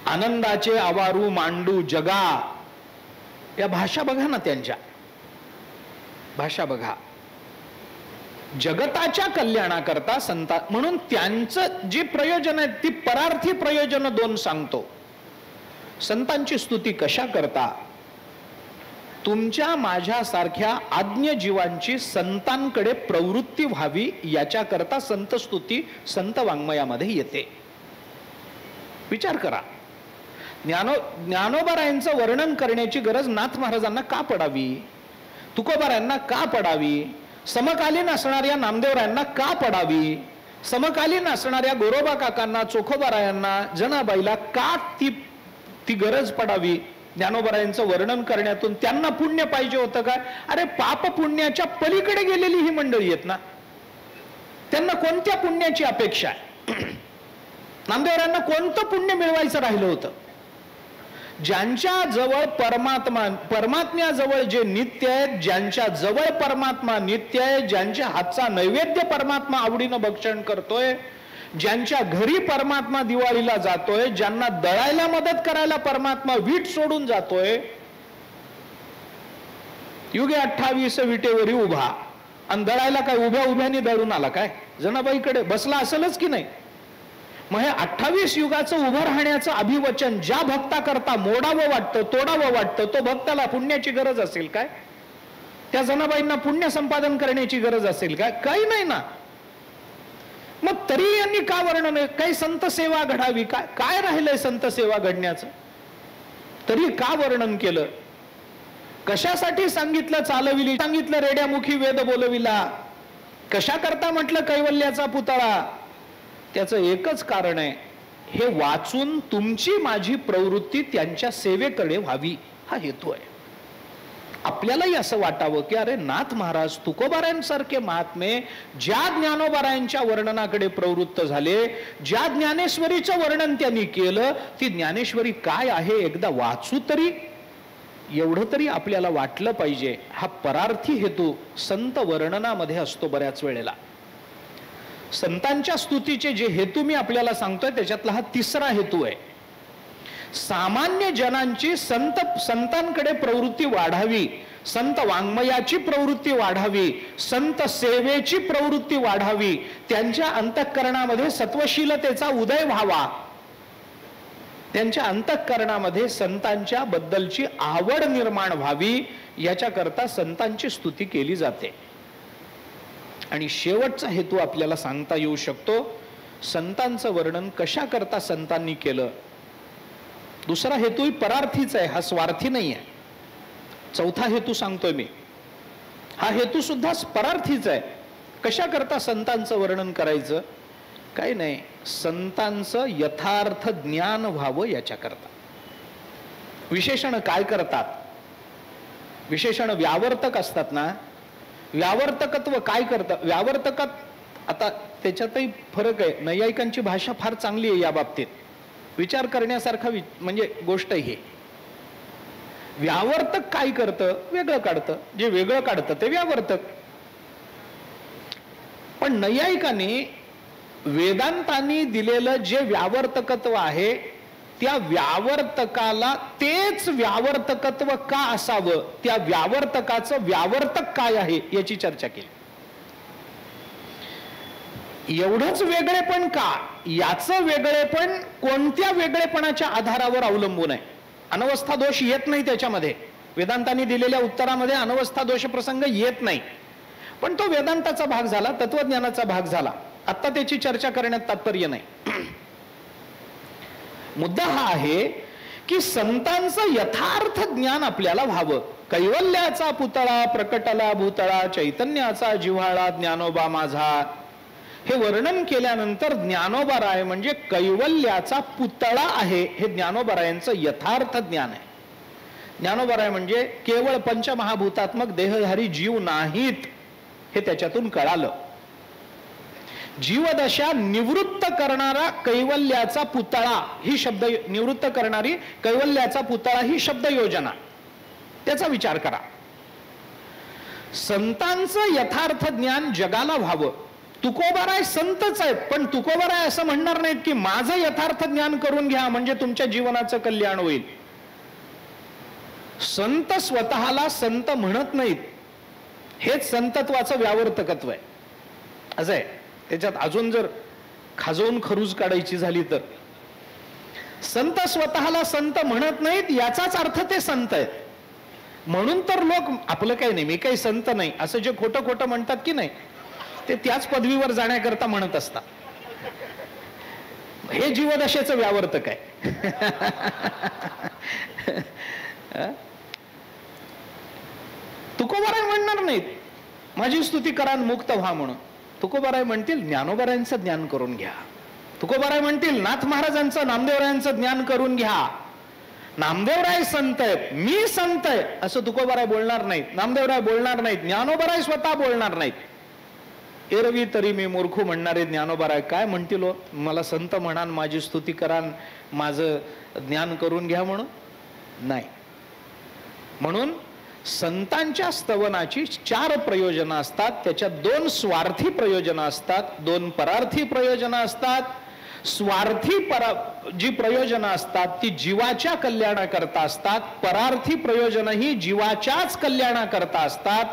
A: आनंदाचे आवारू मांडू जगा. या भाषा बघा ना, त्यांच्या भाषा बघा. जगताच्या कल्याणाकरता संता. म्हणून त्यांचं जे प्रयोजन आहे ती परार्थी प्रयोजन 2 सांगतो. संतांची स्तुती कशा करता? तुमच्या माझ्यासारख्या आज्ञ जीवांची संतांकडे प्रवृत्ती व्हावी याच्याकरता संत स्तुती संत वाङ्मयामध्ये येते. विचार करा. ज्ञानोबारायांचं वर्णन करण्याची गरज नाथ महाराजांना का पडावी? तुकोबारायांना का पडावी? समकालीन असणाऱ्या नामदेवरायांना का पडावी? समकालीन असणाऱ्या गोरोबा काकांना, चोखोबारायांना, जनाबाईला का ती गरज पडावी? ज्ञानोबारायांचं वर्णन करण्यातून त्यांना पुण्य पाहिजे होतं काय? अरे पाप पुण्याच्या पलीकडे गेलेली ही मंडळी आहेत ना. त्यांना कोणत्या पुण्याची अपेक्षा आहे? नामदेवरायांना कोणतं पुण्य मिळवायचं राहिलं होतं? ज्यांच्या जवळ परमात्म्याजवळ जे नित्य आहे, ज्यांच्या जवळ परमात्मा नित्य आहे, ज्यांच्या हातचा नैवेद्य परमात्मा आवडीनं भक्षण करतोय, ज्यांच्या घरी परमात्मा दिवाळीला जातोय, ज्यांना दळायला मदत करायला परमात्मा वीट सोडून जातोय. युगे 28 विटेवरी उभा आणि दळायला काय उभ्या उभ्याने दळून आला काय? जनाबाईकडे बसला असेलच की नाही? मग हे 28 युगाचं उभं राहण्याचं अभिवचन ज्या भक्ता करता मोडावं वाटतं, तोडावं वाटतं, तो भक्ताला पुण्याची गरज असेल काय? त्या जनाबाईंना पुण्य संपादन करण्याची गरज असेल काय? काही नाही ना. मग तरी यांनी का वर्णन? काही संत सेवा घडावी काय? काय राहिलंय संत सेवा घडण्याचं? तरी का वर्णन केलं? कशासाठी सांगितलं चालविली? सांगितलं रेड्यामुखी वेद बोलविला? कशा करता म्हटलं कैवल्याचा पुतळा? त्याचं एकच कारण आहे, हे वाचून तुमची माझी प्रवृत्ती त्यांच्या सेवेकडे व्हावी हा हेतू आहे. आपल्यालाही असं वाटावं की अरे नाथ महाराज तुकोबारायांसारखे महात्मे ज्या ज्ञानोबारायांच्या वर्णनाकडे प्रवृत्त झाले, ज्या ज्ञानेश्वरीचं वर्णन त्यांनी केलं, ती ज्ञानेश्वरी काय आहे एकदा वाचू तरी, एवढं तरी आपल्याला वाटलं पाहिजे. हा परार्थी हेतू संत वर्णनामध्ये असतो बऱ्याच वेळेला. संतांच्या स्तुतीचे जे हेतू मी आपल्याला सांगतोय त्याच्यातला हा तिसरा हेतू आहे. सामान्य जनांची संतांकडे प्रवृत्ती वाढावी, संत वाङ्मयाची प्रवृत्ती वाढावी, संत सेवेची प्रवृत्ती वाढावी, त्यांच्या अंतःकरणामध्ये सत्वशीलतेचा उदय व्हावा, त्यांच्या अंतःकरणामध्ये संतांच्या बद्दलची आवड निर्माण व्हावी याच्याकरता संतांची स्तुती केली जाते. आणि शेवटचा हेतू आपल्याला सांगता येऊ शकतो, संतांचं वर्णन कशा करता संतांनी केलं. दुसरा हेतूही परार्थीच आहे, हा स्वार्थी नाही आहे. चौथा हेतू सांगतोय मी, हा हेतू सुद्धा परार्थीच आहे. कशा करता संतांचं वर्णन करायचं? काही नाही, संतांचं यथार्थ ज्ञान व्हावं याच्याकरता. विशेषण काय करतात? विशेषण व्यावर्तक असतात ना, व्यावर्तकत्व काय करतं? व्यावर्तकात आता त्याच्यातही फरक आहे. नैयायिकांची भाषा फार चांगली आहे या बाबतीत, विचार करण्यासारखा म्हणजे गोष्ट ही. व्यावर्तक काय करतं? वेगळं काढतं. जे वेगळं काढतं ते व्यावर्तक. पण नैयायिकांनी वेदांतांनी दिलेलं जे व्यावर्तकत्व आहे, त्या व्यावर्तकाला तेच व्यावर्तकत्व का असावं, त्या व्यावर्तकाचं व्यावर्तक काय आहे याची चर्चा केली. एवढंच वेगळेपण का? याचं वेगळेपण कोणत्या वेगळेपणाच्या आधारावर अवलंबून आहे? अनवस्था दोष येत नाही त्याच्यामध्ये. वेदांतांनी दिलेल्या उत्तरामध्ये अनवस्था दोष प्रसंग येत नाही. पण तो वेदांताचा भाग झाला, तत्वज्ञानाचा भाग झाला. आता त्याची चर्चा करण्यात तात्पर्य नाही. मुद्दा हा आहे की संतांचं यथार्थ ज्ञान आपल्याला व्हावं. कैवल्याचा पुतळा प्रकटला भूतळा, चैतन्याचा जिव्हाळा ज्ञानोबा माझा, हे वर्णन केल्यानंतर ज्ञानोबा राय म्हणजे कैवल्याचा पुतळा आहे, हे ज्ञानोबा रायांचं यथार्थ ज्ञान आहे. ज्ञानोबा राय म्हणजे केवळ पंचमहाभूतात्मक देहधारी जीव नाहीत, हे त्याच्यातून कळालं. जीवदशा निवृत्त करणारा कैवल्याचा पुतळा ही शब्द, निवृत्त करणारी कैवल्याचा पुतळा ही शब्द योजना, त्याचा विचार करा. संतांचं यथार्थ ज्ञान जगाला व्हावं. तुकोबाराय संतच आहेत, पण तुकोबाराय असं म्हणणार नाहीत की माझं यथार्थ ज्ञान करून घ्या म्हणजे तुमच्या जीवनाचं कल्याण होईल. संत स्वतःला संत म्हणत नाहीत, हेच संतत्वाचं व्यावर्तकत्व आहे. असं आहे. त्याच्यात अजून जर खाजवून खरूज काढायची झाली तर, संत स्वतःला संत म्हणत नाहीत याचाच अर्थ ते संत आहेत. म्हणून तर लोक आपलं काही नाही, मी काही संत नाही असं जे खोटं खोटं म्हणतात की नाही, ते त्याच पदवीवर जाण्याकरता म्हणत असतात. हे जीवदशेचं व्यावर्तक आहे. तुकोबाराय म्हणणार नाहीत माझी स्तुती करा मुक्त व्हा म्हणून. तुकोबाराय म्हणतील ज्ञानोबारायांचं ज्ञान करून घ्या. तुकोबाराय म्हणतील नाथ महाराजांचं नामदेवरायांचं ज्ञान करून घ्या. नामदेवराय संत आहेत, मी संत आहे असं तुकोबाराय बोलणार नाहीत, नामदेवराय बोलणार नाहीत, ज्ञानोबाराय स्वतः बोलणार नाहीत. एरवी तरी मी मूर्खू म्हणणारे ज्ञानोबाराय काय म्हणतील? मला संत म्हणान, माझी स्तुती करान, माझं ज्ञान करून घ्या म्हणून नाही. म्हणून संतांच्या स्तवनाची 4 प्रयोजनं असतात. त्याच्यात 2 स्वार्थी प्रयोजनं असतात, 2 परार्थी प्रयोजनं असतात. स्वार्थी जी प्रयोजनं असतात ती जीवाच्या कल्याणाकरता असतात. परार्थी प्रयोजन ही जीवाच्याच कल्याणाकरता असतात.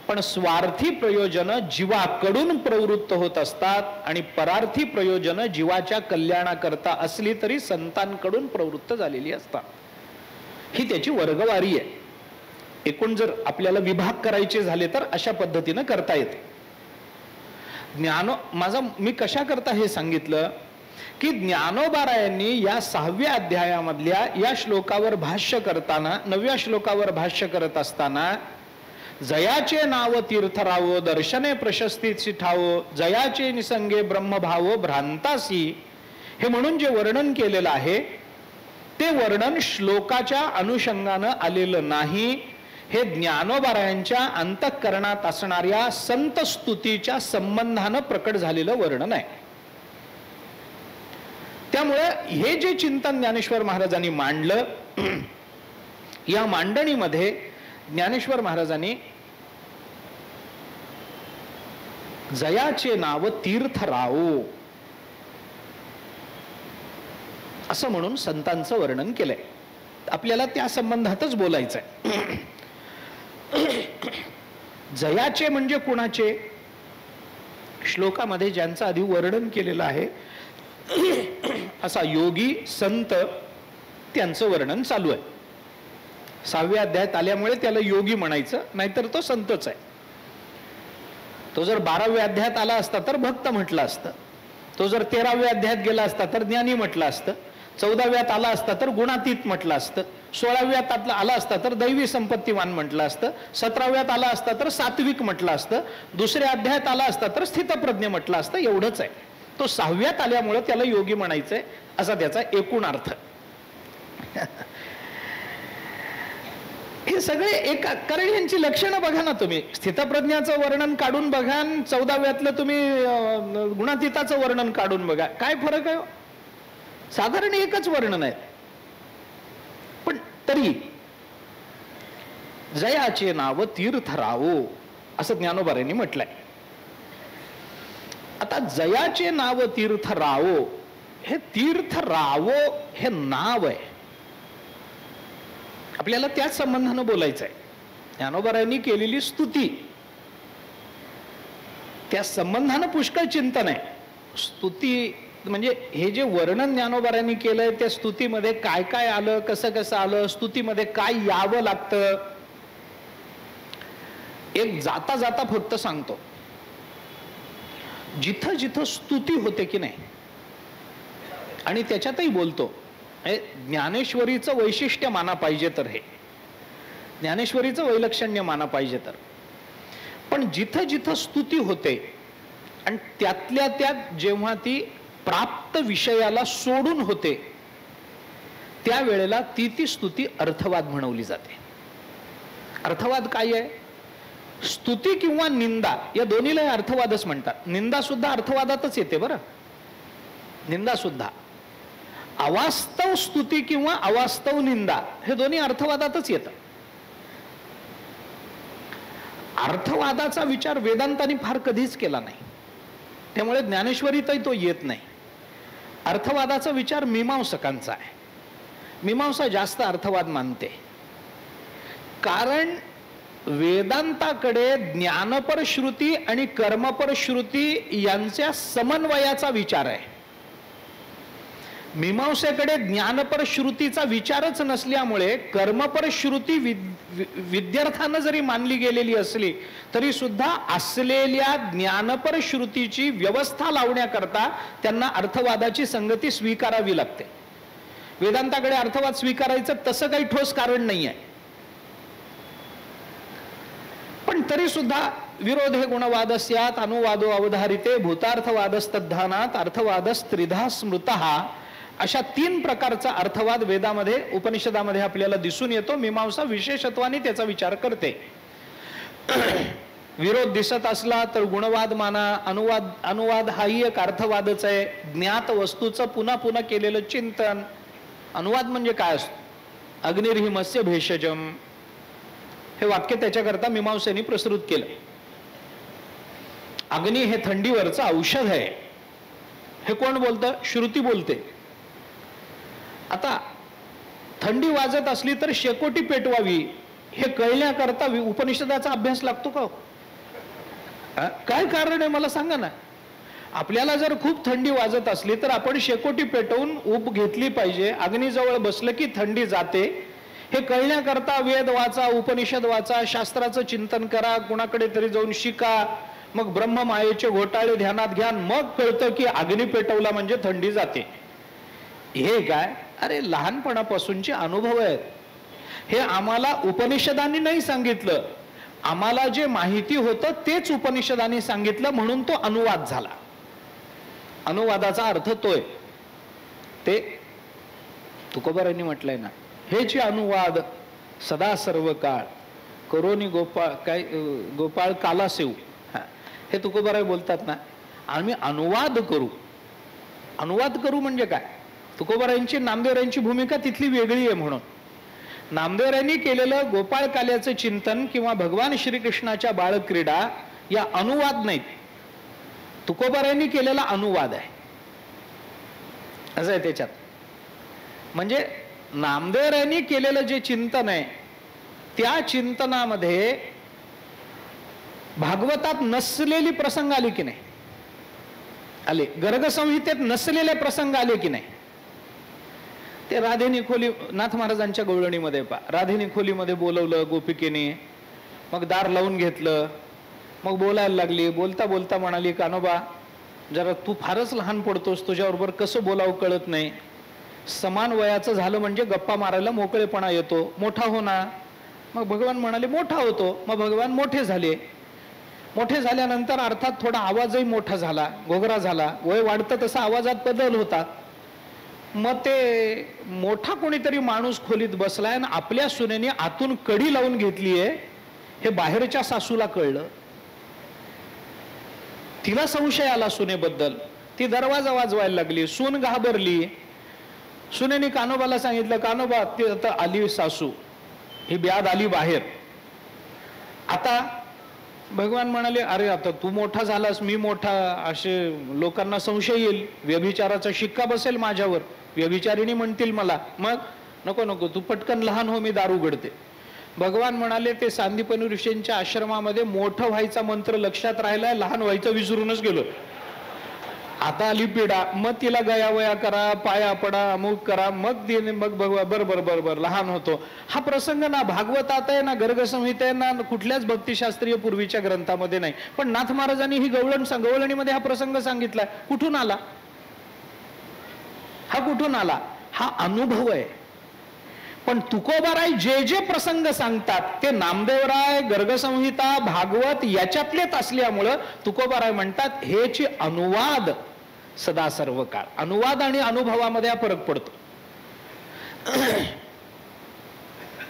A: पण स्वार्थी प्रयोजन जीवाकडून प्रवृत्त होत असतात आणि परार्थी प्रयोजन जीवाच्या कल्याणाकरता असली तरी संतांकडून प्रवृत्त झालेली असतात. ही त्याची वर्गवारी आहे. एकूण जर आपल्याला विभाग करायचे झाले तर अशा पद्धतीने करता येते. मी कशा करता हे सांगितलं की ज्ञानोबारायांनी या 6व्या अध्यायामधल्या या श्लोकावर भाष्य करताना, 9व्या श्लोकावर भाष्य करत असताना, जयाचे नाव तीर्थरावो दर्शने प्रशस्तीची ठावो, जयाचे निसंगे ब्रह्मभाव भ्रांतासी, हे म्हणून जे वर्णन केलेलं आहे ते वर्णन श्लोकाच्या अनुषंगानं आलेलं नाही. हे ज्ञानोबारायांच्या अंतःकरणात असणाऱ्या संत स्तुतीच्या संबंधानं प्रकट झालेलं वर्णन आहे. त्यामुळे हे जे चिंतन ज्ञानेश्वर महाराजांनी मांडलं, या मांडणीमध्ये ज्ञानेश्वर महाराजांनी जयाचे नाव तीर्थरावो असं म्हणून संतांचं वर्णन केलंय. आपल्याला त्या संबंधातच बोलायचंय. जयाचे म्हणजे कुणाचे? श्लोकामध्ये ज्यांचं आधी वर्णन केलेलं आहे असा योगी, संत, त्यांचं वर्णन चालू आहे. 6व्या अध्यायात आल्यामुळे त्याला योगी म्हणायचं, नाहीतर तो संतच आहे. तो जर 12व्या अध्यायात आला असता तर भक्त म्हटलं असतं. तो जर 13व्या अध्यायात गेला असता तर ज्ञानी म्हटलं असतं. 14व्यात आला असता तर गुणातीत म्हटलं असतं. 16व्यात आला असता तर दैवी संपत्तीवान म्हटलं असतं. 17व्यात आला असता तर सात्विक म्हटलं असतं. 2ऱ्या अध्यायात आला असता तर स्थितप्रज्ञ म्हटलं असतं. एवढंच आहे. तो 6व्यात आल्यामुळे त्याला योगी म्हणायचंय असा त्याचा एकूण अर्थ. हे सगळे एक, कारण यांची लक्षणं बघा ना तुम्ही. स्थितप्रज्ञाचं वर्णन काढून बघा, 14व्यातलं तुम्ही गुणातीताचं वर्णन काढून बघा, काय फरक आहे? साधारण एकच वर्णन आहे. पण तरी जयाचे नाव तीर्थ रावो असं ज्ञानोबारांनी म्हटलंय. आता जयाचे नाव तीर्थ रावो, हे तीर्थ रावो हे नाव आहे. आपल्याला त्याच संबंधानं बोलायचं आहे. ज्ञानोबारांनी केलेली स्तुती, त्या संबंधानं पुष्कळ चिंतन आहे. स्तुती म्हणजे हे जे वर्णन ज्ञानोबारांनी केलंय त्या स्तुतीमध्ये काय काय आलं, कसं कसं आलं, स्तुतीमध्ये काय यावं लागतं, एक जाता जाता फक्त सांगतो. जिथं जिथं स्तुती होते की नाही, आणि त्याच्यातही बोलतो ज्ञानेश्वरीचं वैशिष्ट्य माना पाहिजे तर, हे ज्ञानेश्वरीचं वैलक्षण्य माना पाहिजे तर, पण जिथं जिथं स्तुती होते आणि त्यातल्या त्यात जेव्हा ती प्राप्त विषयाला सोडून होते त्यावेळेला ती स्तुती अर्थवाद म्हणवली जाते. अर्थवाद काय आहे? स्तुती किंवा निंदा या दोन्हीला अर्थवादच म्हणतात. निंदा सुद्धा अर्थवादातच येते बरं. निंदा सुद्धा अवास्तव स्तुती किंवा अवास्तव निंदा हे दोन्ही अर्थवादातच येतं. अर्थवादाचा विचार वेदांतांनी फार कधीच केला नाही, त्यामुळे ज्ञानेश्वरीतही तो येत नाही. अर्थवादाचा विचार मीमांसकांचा आहे. मीमांसा जास्त अर्थवाद मानते, कारण वेदांताकडे ज्ञानपर श्रुती आणि कर्मपर श्रुती यांच्या समन्वयाचा विचार आहे. मीमांसेकडे ज्ञानपर श्रुतीचा विचारच नसल्यामुळे कर्मपर श्रुती विद्यार्थ्यांना जरी मानली गेलेली असली तरी सुद्धा असलेल्या ज्ञानपर श्रुतीची व्यवस्था लावण्याकरता त्यांना अर्थवादाची संगती स्वीकारावी लागते. वेदांताकडे अर्थवाद स्वीकारायचं तसं काही ठोस कारण नाही आहे. पण तरी सुद्धा विरोधे गुणवादस्यात अनुवादो अवधारिते भूतार्थवादस्तद्धानात अर्थवादस्त्रिधा स्मृतः अशा 3 प्रकारचा अर्थवाद वेदामध्ये उपनिषदामध्ये आपल्याला दिसून येतो. मीमांसा विशेषत्वाने त्याचा विचार करते. विरोध दिसत असला तर गुणवाद माना, अनुवाद हाही एक अर्थवादच आहे. ज्ञात वस्तूचं पुन्हा पुन्हा केलेलं चिंतन. अनुवाद म्हणजे काय असतो? अग्निर्हिमस्य भेषजम हे वाक्य त्याच्याकरता मीमांसेने प्रस्तुत केलं. अग्नी हे थंडीवरचं औषध आहे, हे कोण बोलतं? श्रुती बोलते. आता थंडी वाजत असली तर शेकोटी पेटवावी हे कळण्याकरता उपनिषदाचा अभ्यास लागतो का? काय कारण आहे मला सांगा ना. आपल्याला जर खूप थंडी वाजत असली तर आपण शेकोटी पेटवून ऊब घेतली पाहिजे. अग्नीजवळ बसलं की थंडी जाते हे कळण्याकरता वेद वाचा, उपनिषद वाचा, शास्त्राचं चिंतन करा, कुणाकडे तरी जाऊन शिका, मग ब्रह्ममायेचे घोटाळे ध्यानात घ्या, मग कळतं की अग्नी पेटवला म्हणजे थंडी जाते. हे काय? अरे लहानपणापासूनचे अनुभव आहेत. हे आम्हाला उपनिषदांनी नाही सांगितलं, आम्हाला जे माहिती होतं तेच उपनिषदांनी सांगितलं, म्हणून तो अनुवाद झाला. अनुवादाचा अर्थ तोय. ते तुकोबारांनी म्हटलंय ना, हे जे अनुवाद सदा सर्व काळ करोनी गोपाळ कालासेव, हे तुकोबाराय बोलतात ना, आम्ही अनुवाद करू. अनुवाद करू म्हणजे काय? तुकोबारायांची नामदेवरायांची भूमिका तिथली वेगळी आहे. म्हणून नामदेवरायांनी केलेलं गोपाळ काल्याचं चिंतन किंवा भगवान श्रीकृष्णाच्या बाळक्रीडा या अनुवाद नाहीत, तुकोबारायांनी केलेला अनुवाद आहे. असं आहे त्याच्यात. म्हणजे नामदेवरायांनी केलेलं जे चिंतन आहे त्या चिंतनामध्ये भागवतात नसलेली प्रसंग आले की नाही, आले. गर्गसंहितेत नसलेले प्रसंग आले की नाही, ते राधेनी खोली, नाथ महाराजांच्या गवळणीमध्ये राधेनी खोलीमध्ये बोलवलं गोपिकेने, मग दार लावून घेतलं, मग बोलायला लागली. बोलता बोलता म्हणाली, कान्होबा जरा तू फारच लहान पडतोस, तुझ्याबरोबर कसं बोलावं कळत नाही. समान वयाचं झालं म्हणजे गप्पा मारायला मोकळेपणा येतो, मोठा हो ना. मग भगवान म्हणाले मोठा होतो. मग भगवान मोठे झाले. मोठे झाल्यानंतर अर्थात थोडा आवाजही मोठा झाला, घोगरा झाला, वय वाढतं तसा आवाजात बदल होता. मग ते मोठा कोणीतरी माणूस खोलीत बसलाय आणि आपल्या सुनेने आतून कडी लावून घेतलीये हे बाहेरच्या सासूला कळलं. तिला संशय आला सुनेबद्दल. ती दरवाजा वाजवायला लागली. सून घाबरली. सुनेने कान्होबाला सांगितलं, कान्होबा ती आता आली सासू, ही ब्याद आली बाहेर. आता भगवान म्हणाले, अरे आता तू मोठा झालास, मी मोठा, असे लोकांना संशय येईल, व्यभिचाराचा शिक्का बसेल माझ्यावर, व्यभिचारिणी म्हणतील मला. मग नको नको, तू पटकन लहान हो, मी दार उघडते. भगवान म्हणाले, ते सांदीपनी ऋषींच्या आश्रमामध्ये मोठं व्हायचा मंत्र लक्षात राहिलाय, लहान व्हायचं विसरूनच गेलो. आता आली पिढा. मग तिला गयावया करा, पाया पडा, अमुक करा, मग बरोबर लहान होतो. हा प्रसंग ना भागवतात आहे, ना गर्गसंहित आहे, ना कुठल्याच भक्तिशास्त्रीय पूर्वीच्या ग्रंथामध्ये नाही. पण नाथ महाराजांनी ही गवळणीमध्ये हा प्रसंग सांगितलाय. कुठून आला हा? कुठून आला? हा अनुभव आहे. पण तुकोबाराय जे जे प्रसंग सांगतात ते नामदेवराय, गर्गसंहिता, भागवत याच्यातलेच असल्यामुळं तुकोबाराय म्हणतात हेची अनुवाद सदा सर्व काळ. अनुवाद आणि अनुभवामध्ये हा फरक पडतो.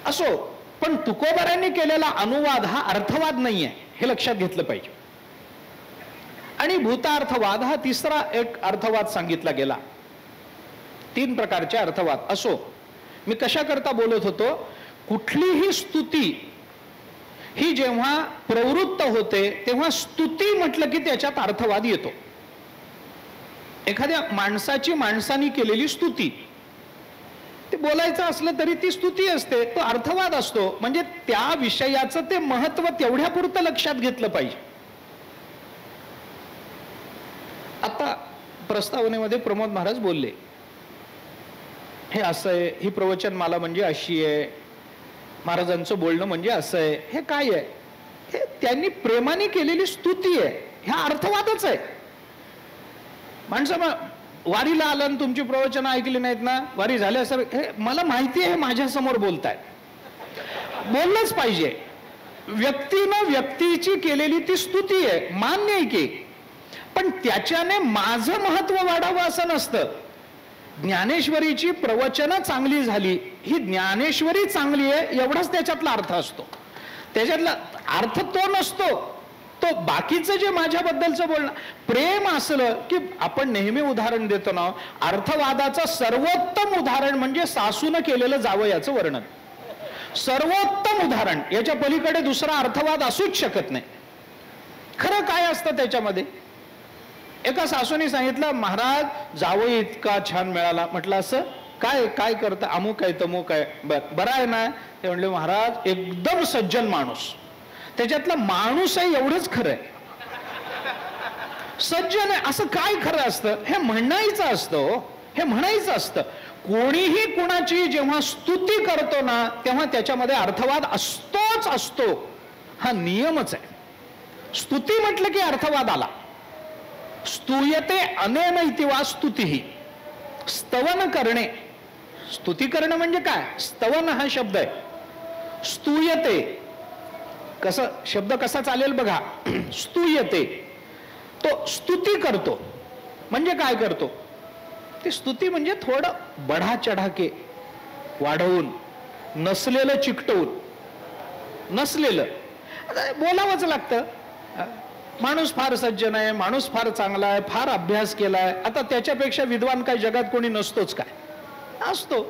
A: असो, पण तुकोबारायांनी केलेला अनुवाद हा अर्थवाद नाहीये, हे लक्षात घेतलं पाहिजे. आणि भूतार्थवाद हा तिसरा एक अर्थवाद सांगितला गेला. 3 प्रकारचे अर्थवाद. असो, मी कशा करता बोलत होतो, कुठलीही स्तुती ही जेव्हा प्रवृत्त होते तेव्हा स्तुती म्हटलं की त्याच्यात अर्थवाद येतो. एखाद्या माणसाची माणसाने केलेली स्तुती, ते बोलायचं असलं तरी ती स्तुती असते, तो अर्थवाद असतो. म्हणजे त्या विषयाचं ते महत्व तेवढ्यापुरतं लक्षात घेतलं पाहिजे. आता प्रस्तावनेमध्ये प्रमोद महाराज बोलले, हे असं आहे, ही प्रवचनमाला म्हणजे अशी आहे, महाराजांचं बोलणं म्हणजे असं आहे. हे काय आहे? हे त्यांनी प्रेमाने केलेली स्तुती आहे. ह्या अर्थवादच आहे. माणसं वारीला आलं आणि तुमची प्रवचनं ऐकली नाहीत ना, वारी झाल्या सर, हे मला माहिती आहे, माझ्या समोर बोलताय, बोललंच पाहिजे. व्यक्तीनं व्यक्तीची केलेली ती स्तुती आहे, मान्य आहे की, पण त्याच्याने माझं महत्व वाढावं असं नसतं. ज्ञानेश्वरीची प्रवचनं चांगली झाली, ही ज्ञानेश्वरी चांगली आहे एवढाच त्याच्यातला अर्थ असतो. त्याच्यातला अर्थ तो नसतो. तो बाकीचं जे माझ्याबद्दलचं बोलणं प्रेम असलं की, आपण नेहमी उदाहरण देतो ना, अर्थवादाचं सर्वोत्तम उदाहरण म्हणजे सासूनं केलेलं जावयाचं वर्णन. सर्वोत्तम उदाहरण, याच्या पलीकडे दुसरा अर्थवाद असूच शकत नाही. खरं काय असतं त्याच्यामध्ये? एका सासूने सांगितलं, महाराज जावई इतका छान मिळाला. म्हटलं असं काय काय करता? अमुक आहे तमुक आहे. बरं आहे ना? ते म्हणले, महाराज एकदम सज्जन माणूस. त्याच्यातला माणूस आहे एवढंच खरं आहे. सज्जन आहे असं काय खरं असतं? हे म्हणायचं असतं. हे म्हणायचं असतं. कोणीही कुणाची जेव्हा स्तुती करतो ना, तेव्हा त्याच्यामध्ये अर्थवाद असतोच असतो. हा नियमच आहे. स्तुती म्हटलं की अर्थवाद आला. स्तूयते अनेन इति वा स्तुतीही. स्तवन करणे, स्तुती करणं म्हणजे काय? स्तवन हा शब्द आहे. स्तूयते कसं शब्द कसा चालेल बघा. स्तूयते, तो स्तुती करतो. म्हणजे काय करतो? ती स्तुती म्हणजे थोडं बढा चढाके वाढवून, नसलेलं चिकटवून. नसलेलं बोलावंच लागतं. माणूस फार सज्जन आहे, माणूस फार चांगला आहे, फार अभ्यास केलाय. आता त्याच्यापेक्षा विद्वान काय जगात कोणी नसतोच काय? असतो.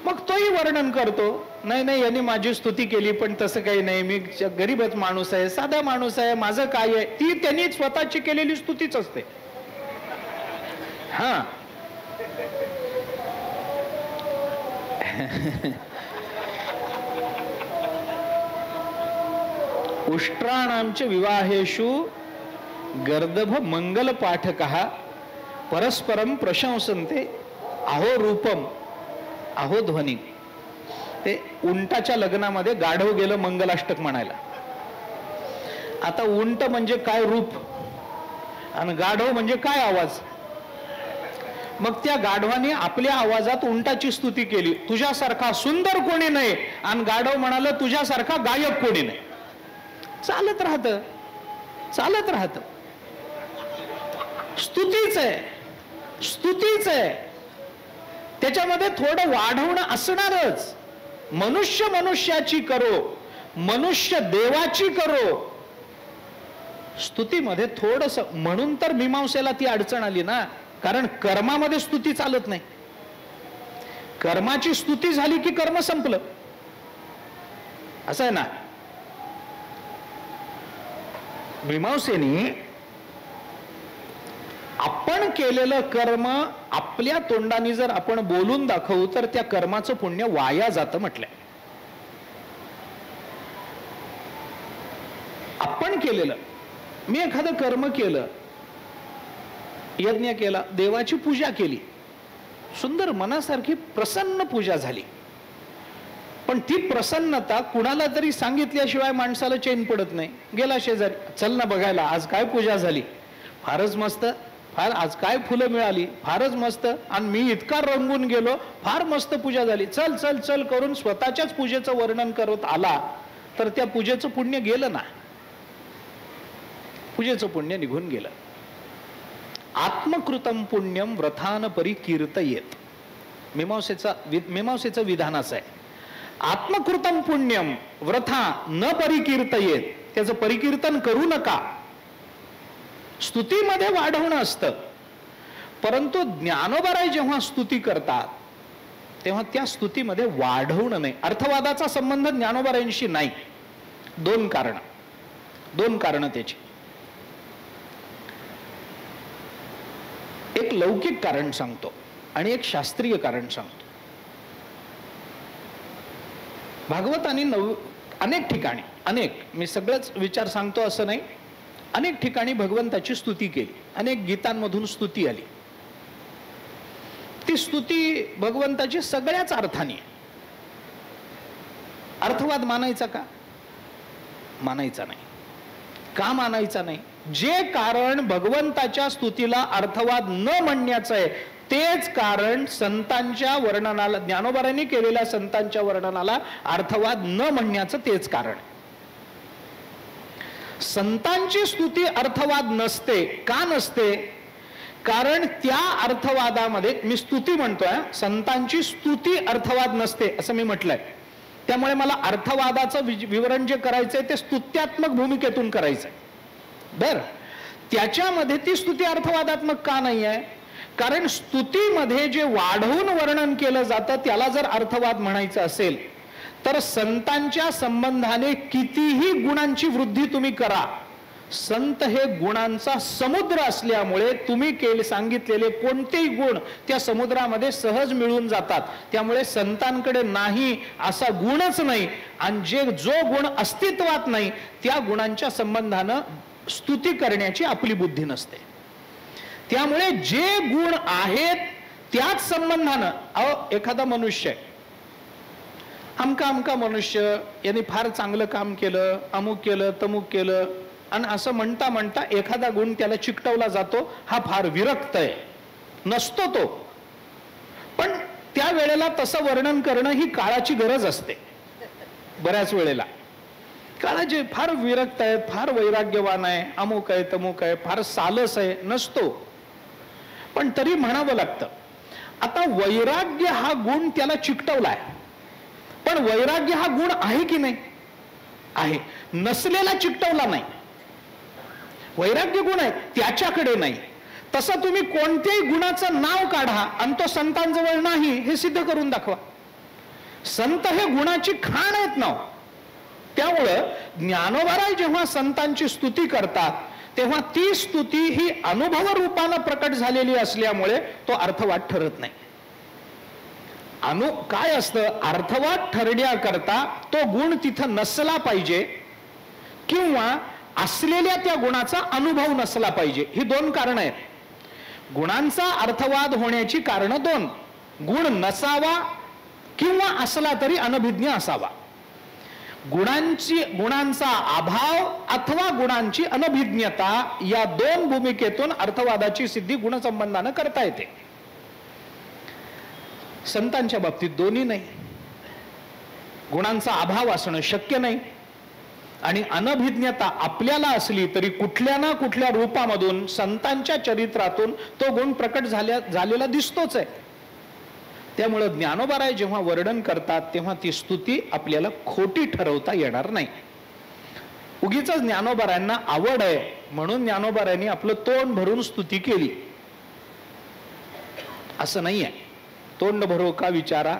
A: मग तोही वर्णन करतो, नाही नाही यांनी माझी स्तुती केली, पण तसं काही नाही, मी गरीबच माणूस आहे, साधा माणूस आहे, माझं काय आहे. ती त्यांनी स्वतःची केलेली स्तुतीच असते. हा उष्ट्राणांचे विवाहेषु गर्दभ मंगल पाठकः परस्परम प्रशंसन्ते अहो रूपम अहो ध्वनी, ते उंटाच्या लग्नामध्ये गाढव गेलं मंगलाष्टक म्हणायला. आता उंट म्हणजे काय रूप आणि गाढव म्हणजे काय आवाज. मग त्या गाढवाने आपल्या आवाजात उंटाची स्तुती केली, तुझ्यासारखा सुंदर कोणी नाही, आणि गाढव म्हणाल तुझ्यासारखा गायक कोणी नाही. चालत राहत. स्तुतीच आहे, स्तुतीच आहे. त्याच्यामध्ये थोडं वाढवणं असणारच. मनुष्य मनुष्याची करो, मनुष्य देवाची करो. स्तुतीमध्ये थोडस, म्हणून तर मीमांसेला ती अडचण आली ना, कारण कर्मामध्ये स्तुती चालत नाही. कर्माची स्तुती झाली की कर्म संपलं, असं आहे ना. मीमांसेनी आपण केलेलं कर्म आपल्या तोंडाने जर आपण बोलून दाखवू तर त्या कर्माचं पुण्य वाया जातं म्हटलंय. आपण केलेलं, मी एखादं कर्म केलं, यज्ञ केला, देवाची पूजा केली, सुंदर मनासारखी प्रसन्न पूजा झाली, पण ती प्रसन्नता कुणाला तरी सांगितल्याशिवाय माणसाला चैन पडत नाही. गेला शेजारी, चल ना बघायला आज काय पूजा झाली, फारच मस्त, फार आज काय फुलं मिळाली, फारच मस्त, आणि मी इतका रंगून गेलो, फार मस्त पूजा झाली, चल चल चल करून स्वतःच्याच पूजेचं वर्णन करत आला तर त्या पूजेचं पुण्य गेलं ना, पूजेचं पुण्य निघून गेलं. आत्मकृतम पुण्यम व्रथान परिकीर्तयेत, मीमांसेचं विधान असं आहे. आत्मकृतम पुण्यम व्रथा न परिकीर्तयेत, त्याचं परिकीर्तन करू नका. स्तुतीमध्ये वाढवणं असतं, परंतु ज्ञानोबाराय जेव्हा स्तुती करतात तेव्हा त्या स्तुतीमध्ये वाढवणं नाही. अर्थवादाचा संबंध ज्ञानोबारायांशी नाही. दोन कारण त्याची. एक लौकिक कारण सांगतो आणि एक शास्त्रीय कारण सांगतो. भागवताने अनेक ठिकाणी, मी सगळंच विचार सांगतो असं नाही, अनेक ठिकाणी भगवंताची स्तुती केली, अनेक गीतांमधून स्तुती आली. ती स्तुती भगवंताची सगळ्याच अर्थाने. अर्थवाद मानायचा का? मानायचा नाही. का मानायचा नाही? जे कारण भगवंताच्या स्तुतीला अर्थवाद न म्हणण्याचं आहे तेच कारण संतांच्या वर्णनाला, ज्ञानोबारांनी केलेल्या संतांच्या वर्णनाला अर्थवाद न म्हणण्याचं तेच कारण. संतांची स्तुती अर्थवाद नसते. का नसते? कारण त्या अर्थवादामध्ये, मी स्तुती म्हणतोय, संतांची स्तुती अर्थवाद नसते असं मी म्हटलंय. त्यामुळे मला अर्थवादाचं विवरण जे करायचंय ते स्तुत्यात्मक भूमिकेतून करायचंय. बर, त्याच्यामध्ये ती स्तुती अर्थवादात्मक का नाही आहे? कारण स्तुतीमध्ये जे वाढवून वर्णन केलं जातं त्याला जर अर्थवाद म्हणायचं असेल तर संतांच्या संबंधाने कितीही गुणांची वृद्धी तुम्ही करा, संत हे गुणांचा समुद्र असल्यामुळे तुम्ही सांगितलेले कोणतेही गुण त्या समुद्रामध्ये सहज मिळून जातात. त्यामुळे संतांकडे नाही असा गुणच नाही, आणि जो गुण अस्तित्वात नाही त्या गुणांच्या संबंधानं स्तुती करण्याची आपली बुद्धी नसते. त्यामुळे जे गुण आहेत त्याच संबंधानं, एखादा मनुष्य आहे, अमका मनुष्य, यांनी फार चांगलं काम केलं, अमुक केलं तमुक केलं, आणि असं म्हणता म्हणता एखादा गुण त्याला चिकटवला जातो, हा फार विरक्त आहे, नसतो तो. पण त्या वेळेला तसं वर्णन करणं ही काळाची गरज असते. बऱ्याच वेळेला काळाचे फार विरक्त आहे, फार वैराग्यवान आहे, अमुक आहे तमुक आहे, फार सालस आहे, नसतो, पण तरी म्हणावं लागतं. आता वैराग्य हा गुण त्याला चिकटवलाय, पण वैराग्य हा गुण आहे की नाही? आहे. नसलेला चिकटवला नाही. वैराग्य गुण आहे, त्याच्याकडे नाही. तसं तुम्ही कोणत्याही गुणाचं नाव काढा आणि तो संतांजवळ नाही हे सिद्ध करून दाखवा. संत हे गुणाची खाण आहेत ना. त्यामुळं ज्ञानोबाराय जेव्हा संतांची स्तुती करतात तेव्हा ती स्तुती ही अनुभव रूपानं प्रकट झालेली असल्यामुळे तो अर्थवाद ठरत नाही. काय असतं, अर्थवाद ठरण्याकरता तो गुण तिथं नसला पाहिजे किंवा असलेल्या त्या गुणाचा अनुभव नसला पाहिजे. ही दोन कारण आहेत. गुणांचा अर्थवाद होण्याची कारण दोन: गुण नसावा किंवा असला तरी अनभिज्ञ असावा. गुणांचा अभाव अथवा गुणांची अनभिज्ञता या दोन भूमिकेतून अर्थवादाची सिद्धी गुणसंबंधानं करता येते. संतांच्या बाबतीत दोन्ही नाही. गुणांचा अभाव असणं शक्य नाही आणि अनभिज्ञता आपल्याला असली तरी कुठल्या ना कुठल्या रूपामधून संतांच्या चरित्रातून तो गुण प्रकट झालेला दिसतोच आहे. त्यामुळे ज्ञानोबाराय जेव्हा वर्णन करतात तेव्हा ती स्तुती आपल्याला खोटी ठरवता येणार नाही. उगीच ज्ञानोबारायांना आवड आहे म्हणून ज्ञानोबारायांनी आपलं तोंड भरून स्तुती केली असं नाही आहे. तोंड भरो का विचारा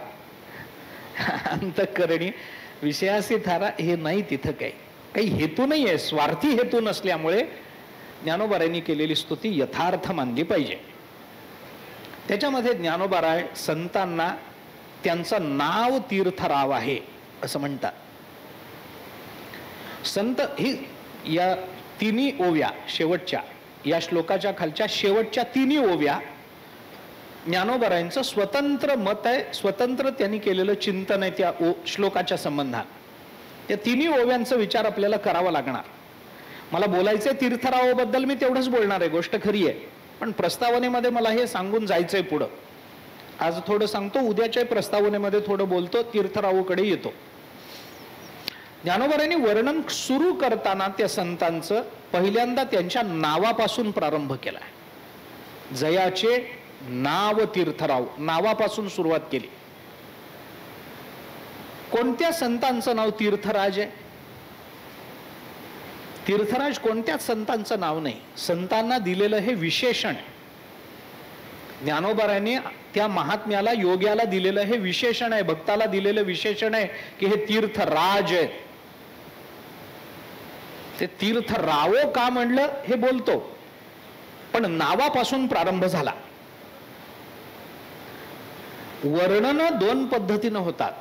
A: अंतःकरणी विषयासी थारा हे नाही. तिथं काही हेतू नाही आहे. स्वार्थी हेतू नसल्यामुळे ज्ञानोबारायांनी केलेली स्तुती यथार्थ मानली पाहिजे. त्याच्यामध्ये ज्ञानोबाराय संतांना त्यांचं नाव तीर्थराव आहे असं म्हणतात. संत ही या तिन्ही ओव्या शेवटच्या या श्लोकाच्या खालच्या शेवटच्या तिन्ही ओव्या ज्ञानोबारायांचं स्वतंत्र मत आहे. स्वतंत्र त्यांनी केलेलं चिंतन आहे त्या श्लोकाच्या संबंधात. त्या तिन्ही ओव्यांचा विचार आपल्याला करावा लागणार. मला बोलायचंय तीर्थरावाबद्दल, मी तेवढंच बोलणार आहे, गोष्ट खरी आहे. पण प्रस्तावनेमध्ये मला हे सांगून जायचंय पुढं. आज थोडं सांगतो, उद्याच्या प्रस्तावनेमध्ये थोडं बोलतो, तीर्थरावकडे येतो. ज्ञानोबारायांनी वर्णन सुरू करताना त्या संतांचं पहिल्यांदा त्यांच्या नावापासून प्रारंभ केला. जयाचे नाव तीर्थराव, नावापासून सुरुवात केली. कोणत्या संतांचं नाव तीर्थराज आहे? तीर्थराज कोणत्याच संतांचं नाव नाही. संतांना दिलेलं हे विशेषण. ज्ञानोबारायांनी त्या महात्म्याला योग्याला दिलेलं हे विशेषण आहे, भक्ताला दिलेलं विशेषण आहे की हे तीर्थराज आहे. ते तीर्थरावो का म्हणलं हे बोलतो, पण नावापासून प्रारंभ झाला. वर्णन दोन पद्धतीनं होतात.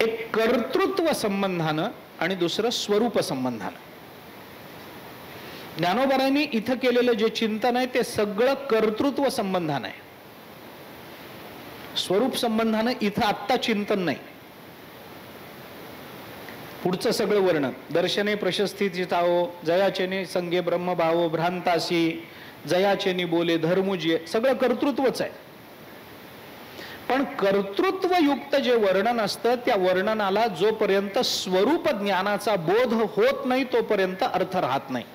A: एक कर्तृत्व संबंधानं आणि दुसरं स्वरूप संबंधानं. ज्ञानोबारायांनी इथं केलेलं जे चिंतन आहे ते सगळं कर्तृत्व संबंधानं आहे. स्वरूप संबंधानं इथं आत्ता चिंतन नाही. पुढचं सगळं वर्णन दर्शने प्रशस्ती चिताओ जयाचेने संगे ब्रह्मभावो भ्रांतासी जयाचेनी बोले धर्मुजिये सगळं कर्तृत्वच आहे. पण कर्तृत्वयुक्त जे वर्णन असतं त्या वर्णनाला जोपर्यंत स्वरूप ज्ञानाचा बोध होत नाही तोपर्यंत अर्थ राहत नाही.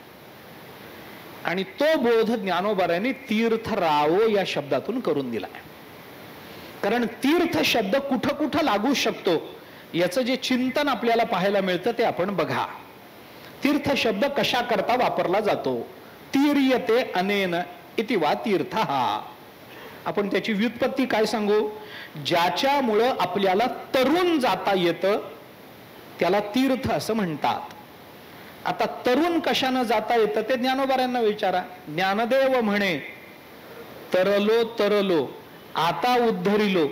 A: आणि तो बोध ज्ञानोबारायांनी तीर्थरावो या शब्दातून करून दिला. कारण तीर्थ शब्द कुठं कुठं लागू शकतो याचं जे चिंतन आपल्याला पाहायला मिळतं ते आपण बघा. तीर्थ शब्द कशा करता वापरला जातो? तीर्यते अनेन इति वा तीर्थः. आपण त्याची व्युत्पत्ती काय सांगू? ज्याच्यामुळं आपल्याला तरुण जाता येतं त्याला तीर्थ असं म्हणतात. आता तरुण कशानं जाता येतं ते ज्ञानोबारायांना विचारा. ज्ञानदेव म्हणे तरलो तरलो आता उद्धरिलो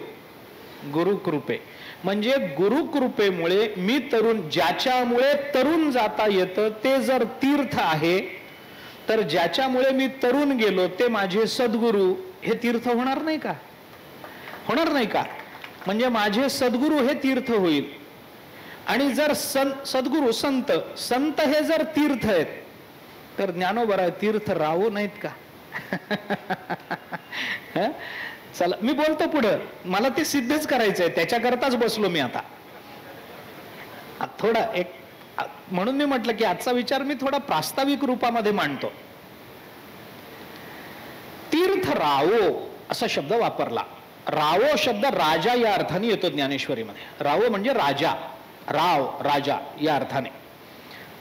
A: गुरुकृपे. म्हणजे गुरुकृपेमुळे मी तरुण, ज्याच्यामुळे तरुण जाता येतं ते जर तीर्थ आहे तर ज्याच्यामुळे मी तरुण गेलो ते माझे सद्गुरू हे तीर्थ होणार नाही का? होणार नाही का? म्हणजे माझे सद्गुरू हे तीर्थ होईल. आणि जर सद्गुरू संत संत हे जर तीर्थ आहेत तर ज्ञानोबा तीर्थ रावो नाहीत का? चला मी बोलतो पुढं, मला ते सिद्धच करायचंय, त्याच्याकरताच बसलो मी आता. थोडा एक म्हणून मी म्हटलं की आजचा विचार मी थोडा प्रास्ताविक रूपामध्ये मांडतो. तीर्थ रावो असा शब्द वापरला. रावो शब्द राजा या अर्थाने येतो ज्ञानेश्वरीमध्ये. रावो म्हणजे राजा, राव राजा या अर्थाने.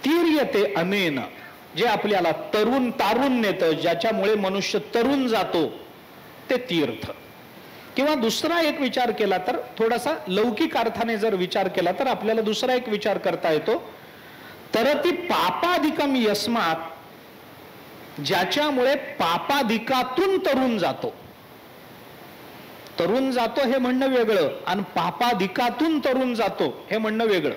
A: तीर्यते अनेन जे आपल्याला तरुण तारून नेतं, ज्याच्यामुळे मनुष्य तरुण जातो ते तीर्थ. किंवा दुसरा एक विचार केला तर थोडासा लौकिक अर्थाने जर विचार केला तर आपल्याला दुसरा एक विचार करता येतो. तरती पापाधिकम यस्मात, ज्याच्यामुळे पापाधिकातून तरुण जातो. तरुण जातो हे म्हणणं वेगळं आणि पापाधिकातून तरुण जातो हे म्हणणं वेगळं.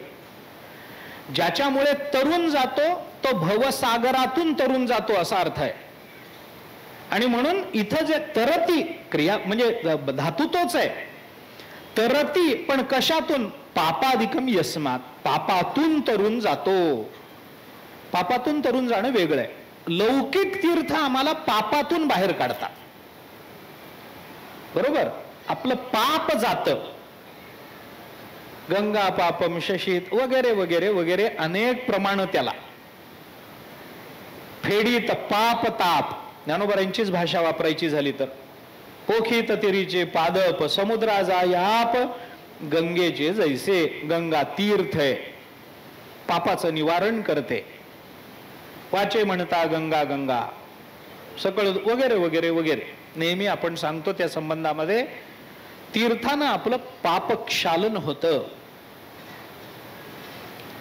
A: ज्याच्यामुळे तरुण जातो तो भवसागरातून तरुण जातो असा अर्थ आहे. आणि म्हणून इथं जे तरती क्रिया म्हणजे धातू तोच आहे, तरती, पण कशातून? पापादिकम यस्मात, पापातून तरुण जातो. पापातून तरुण जाणं वेगळं आहे. लौकिक तीर्थ आम्हाला पापातून बाहेर काढतात, बरोबर? आपलं पाप जातं. गंगा पापम शशीत वगैरे वगैरे वगैरे अनेक प्रमाण त्याला. फेडीत पाप ताप, ज्ञानोबरांचीच भाषा वापरायची झाली तर, पोखीत तिरीचे पादप समुद्रा जायाप गंगेचे जैसे. गंगा तीर्थ आहे, पापाचं निवारण करते. वाचे म्हणता गंगा गंगा सकळ वगैरे वगैरे वगैरे नेहमी आपण सांगतो त्या संबंधामध्ये. तीर्थानं आपलं पापक्षालन होतं,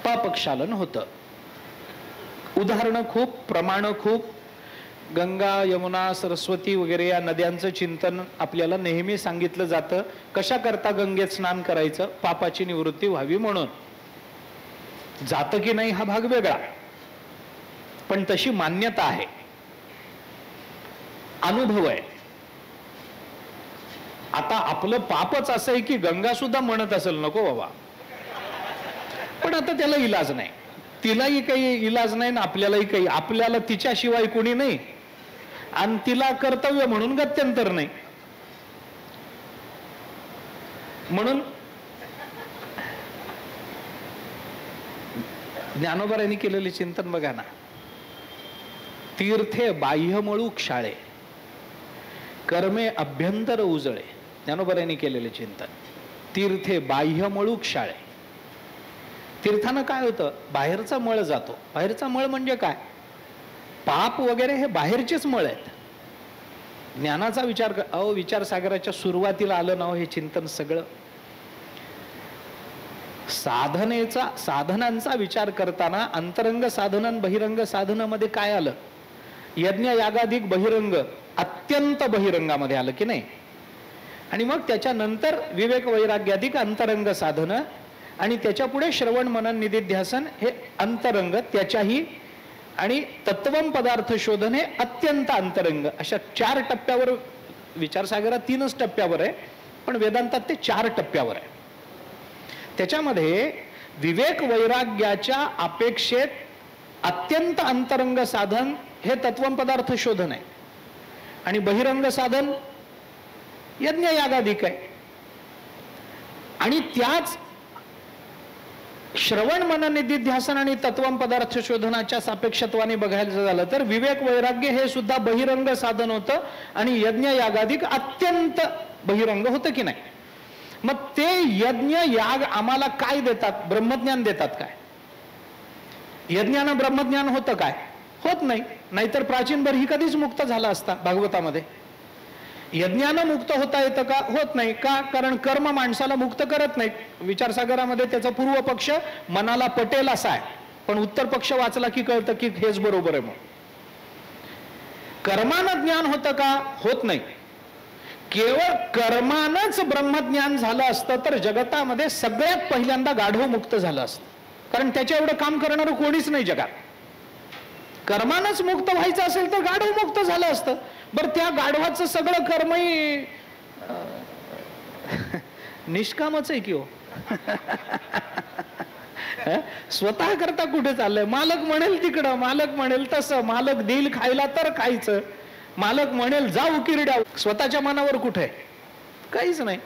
A: पापक्षालन होतं. उदाहरणं खूप, प्रमाण खूप. गंगा यमुना सरस्वती वगैरे या नद्यांचं चिंतन आपल्याला नेहमी सांगितलं जातं. कशा करता गंगेत स्नान करायचं? पापाची निवृत्ती व्हावी म्हणून. जातं की नाही हा भाग वेगळा, पण तशी मान्यता आहे, अनुभव आहे. आता आपलं पापच असं आहे की गंगा सुद्धा म्हणत असेल नको बाबा, पण आता त्याला इलाज नाही. तिलाही काही इलाज नाही ना आपल्यालाही काही. आपल्याला तिच्याशिवाय कोणी नाही आणि तिला कर्तव्य म्हणून गत्यंतर नाही. म्हणून ज्ञानोबरांनी केलेले चिंतन बघा ना. तीर्थे बाह्यमळू क्षाळे, कर्मे अभ्यंतर उजळे. ज्ञानोबरांनी केलेले चिंतन. तीर्थे बाह्यमळू क्षाळे. तीर्थानं काय होतं? बाहेरचा मळ जातो. बाहेरचा मळ म्हणजे काय? पाप वगैरे हे बाहेरचेच मळ आहेत. ज्ञानाचा विचार कर. अहो, विचारसागराच्या सुरुवातीला आलं ना हे चिंतन सगळं. साधनांचा विचार करताना अंतरंग साधन बहिरंग साधनामध्ये काय आलं? यज्ञ यागाधिक बहिरंग, अत्यंत बहिरंगामध्ये आलं की नाही? आणि मग त्याच्यानंतर विवेक वैराग्याधिक अंतरंग साधन, आणि त्याच्या पुढे श्रवण मनन निधिध्यासन हे अंतरंग त्याच्याही, आणि तत्वम पदार्थ शोधन हे अत्यंत अंतरंग. अशा 4 टप्प्यावर. विचारसागरात 3च टप्प्यावर आहे, पण वेदांतात ते 4 टप्प्यावर आहे. त्याच्यामध्ये विवेक वैराग्याच्या अपेक्षेत अत्यंत अंतरंग साधन हे तत्वम पदार्थ शोधन आहे, आणि बहिरंग साधन यज्ञ यागाधिक आहे. आणि त्याच श्रवण मनन निधिध्यासन आणि तत्वम पदार्थ शोधनाच्या सापेक्षत्वाने बघायचं झालं तर विवेक वैराग्य हे सुद्धा बहिरंग साधन होतं, आणि यज्ञ यागाधिक अत्यंत बहिरंग होतं की नाही? मग ते यज्ञ याग आम्हाला काय देतात? ब्रह्मज्ञान देतात. काय यज्ञानं ब्रह्मज्ञान होतं काय? होत नाही. नाहीतर प्राचीन बरही कधीच मुक्त झाला असता. भागवतामध्ये यज्ञानं मुक्त होता येतं का? होत नाही. का? कारण कर्म माणसाला मुक्त करत नाहीत. विचारसागरामध्ये त्याचा पूर्व पक्ष मनाला पटेल असा आहे, पण उत्तर पक्ष वाचला की कळतं की हेच बरोबर आहे. मग कर्मानं ज्ञान होतं का? होत नाही. केवळ कर्मानंच ब्रह्मज्ञान झालं असतं तर जगतामध्ये सगळ्यात पहिल्यांदा गाढव मुक्त झालं असतं, कारण त्याच्या एवढं काम करणारं कोणीच नाही जगात. कर्मानंच मुक्त व्हायचं असेल तर गाढव मुक्त झालं असतं. बरं, त्या गाढवाचं सगळं कर्मही निष्कामच आहे की हो. स्वतः करता कुठे चाललंय? मालक म्हणेल तिकडं, मालक म्हणेल तसं, मालक देईल खायला तर खायचं, मालक म्हणेल जाऊ किरड्या. स्वतःच्या मनावर कुठे? काहीच नाही.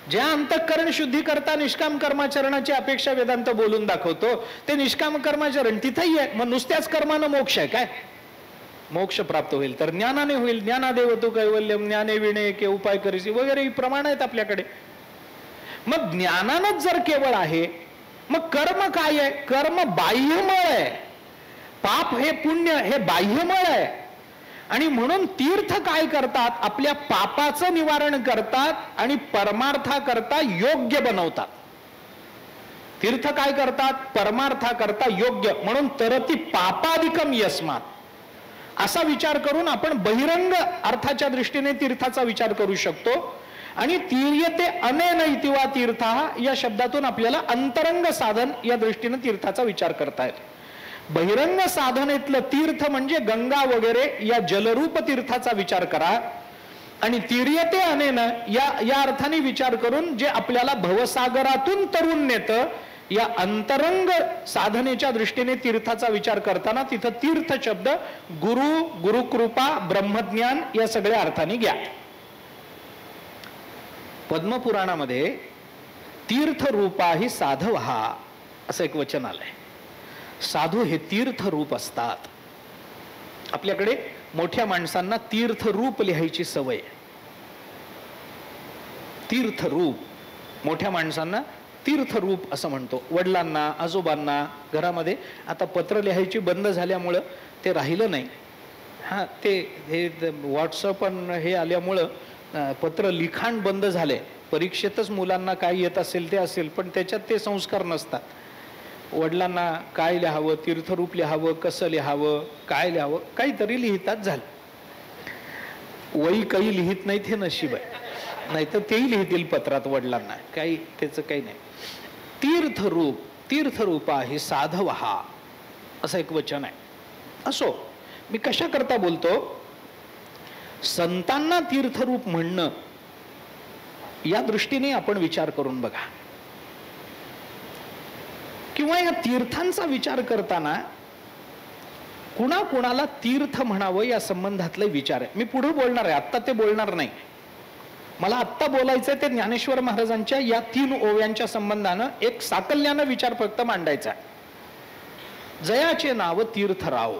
A: ज्या अंतःकरण शुद्धी करता निष्काम कर्माचरणाची अपेक्षा वेदांत बोलून दाखवतो ते निष्काम कर्माचरण तिथेही आहे. मग नुसत्याच कर्मानं मोक्ष आहे काय? मोक्ष प्राप्त होईल तर ज्ञानाने होईल. ज्ञानादेव तू कैवल्यम, ज्ञाने विणे के उपाय करीसी वगैरे ही प्रमाण आहेत आपल्याकडे. मग ज्ञानानच जर केवळ आहे, मग कर्म काय आहे? कर्म बाह्यमळ आहे. पाप हे पुण्य हे बाह्यमळ आहे. आणि म्हणून तीर्थ काय करतात? आपल्या पापाचं निवारण करतात आणि परमार्थाकरता योग्य बनवतात. तीर्थ काय करतात? परमार्थाकरता योग्य. म्हणून तरती पापादिकम यस्मात असा विचार करून आपण बहिरंग अर्थाच्या दृष्टीने तीर्थाचा विचार करू शकतो. आणि तीर्यते अनेन इतिवा तीर्था या शब्दातून आपल्याला अंतरंग साधन या दृष्टीने तीर्थाचा विचार करता येतो. बहिरंग साधनेतलं तीर्थ म्हणजे गंगा वगैरे या जलरूप तीर्थाचा विचार करा. आणि तीर्यते अनेन या अर्थाने विचार करून जे आपल्याला भवसागरातून तरुण नेतं, या अंतरंग साधनेच्या दृष्टीने तीर्थाचा विचार करताना तिथं तीर्थ शब्द गुरु, गुरुकृपा, ब्रह्मज्ञान या सगळ्या अर्थाने घ्या. पद्मपुराणामध्ये तीर्थरूपा ही साधवहा असं एक वचन आलंय. साधू हे तीर्थरूप असतात. आपल्याकडे मोठ्या माणसांना तीर्थरूप लिहायची सवय. तीर्थरूप मोठ्या माणसांना तीर्थरूप असं म्हणतो. वडिलांना, आजोबांना घरामध्ये आता पत्र लिहायची बंद झाल्यामुळं ते राहिलं नाही. हां, ते हे व्हॉट्सअप हे आल्यामुळं पत्र लिखाण बंद झाले. परीक्षेतच मुलांना काय येत असेल ते असेल, पण त्याच्यात ते संस्कार नसतात. वडिलांना काय लिहावं, तीर्थरूप लिहावं, कसं लिहावं, काय लिहावं, काहीतरी लिहितात झालं. वही काही लिहित नाहीत हे नशीब आहे, नाहीतर तेही लिहितील पत्रात वडिलांना, काही त्याचं काही नाही. तीर्थरूप, तीर्थरूपा ही साधवहा असं एक वचन आहे. असो, मी कशा करता बोलतो, संतांना तीर्थरूप म्हणणं या दृष्टीने आपण विचार करून बघा. किंवा या तीर्थांचा विचार करताना कुणाकुणाला तीर्थ म्हणावं या संबंधातले विचार आहे. मी पुढे बोलणार आहे, आत्ता ते बोलणार नाही. मला आत्ता बोलायचंय ते ज्ञानेश्वर महाराजांच्या या 3 ओव्यांच्या संबंधानं एक साकल्यानं विचार फक्त मांडायचा. जयाचे नाव तीर्थराव,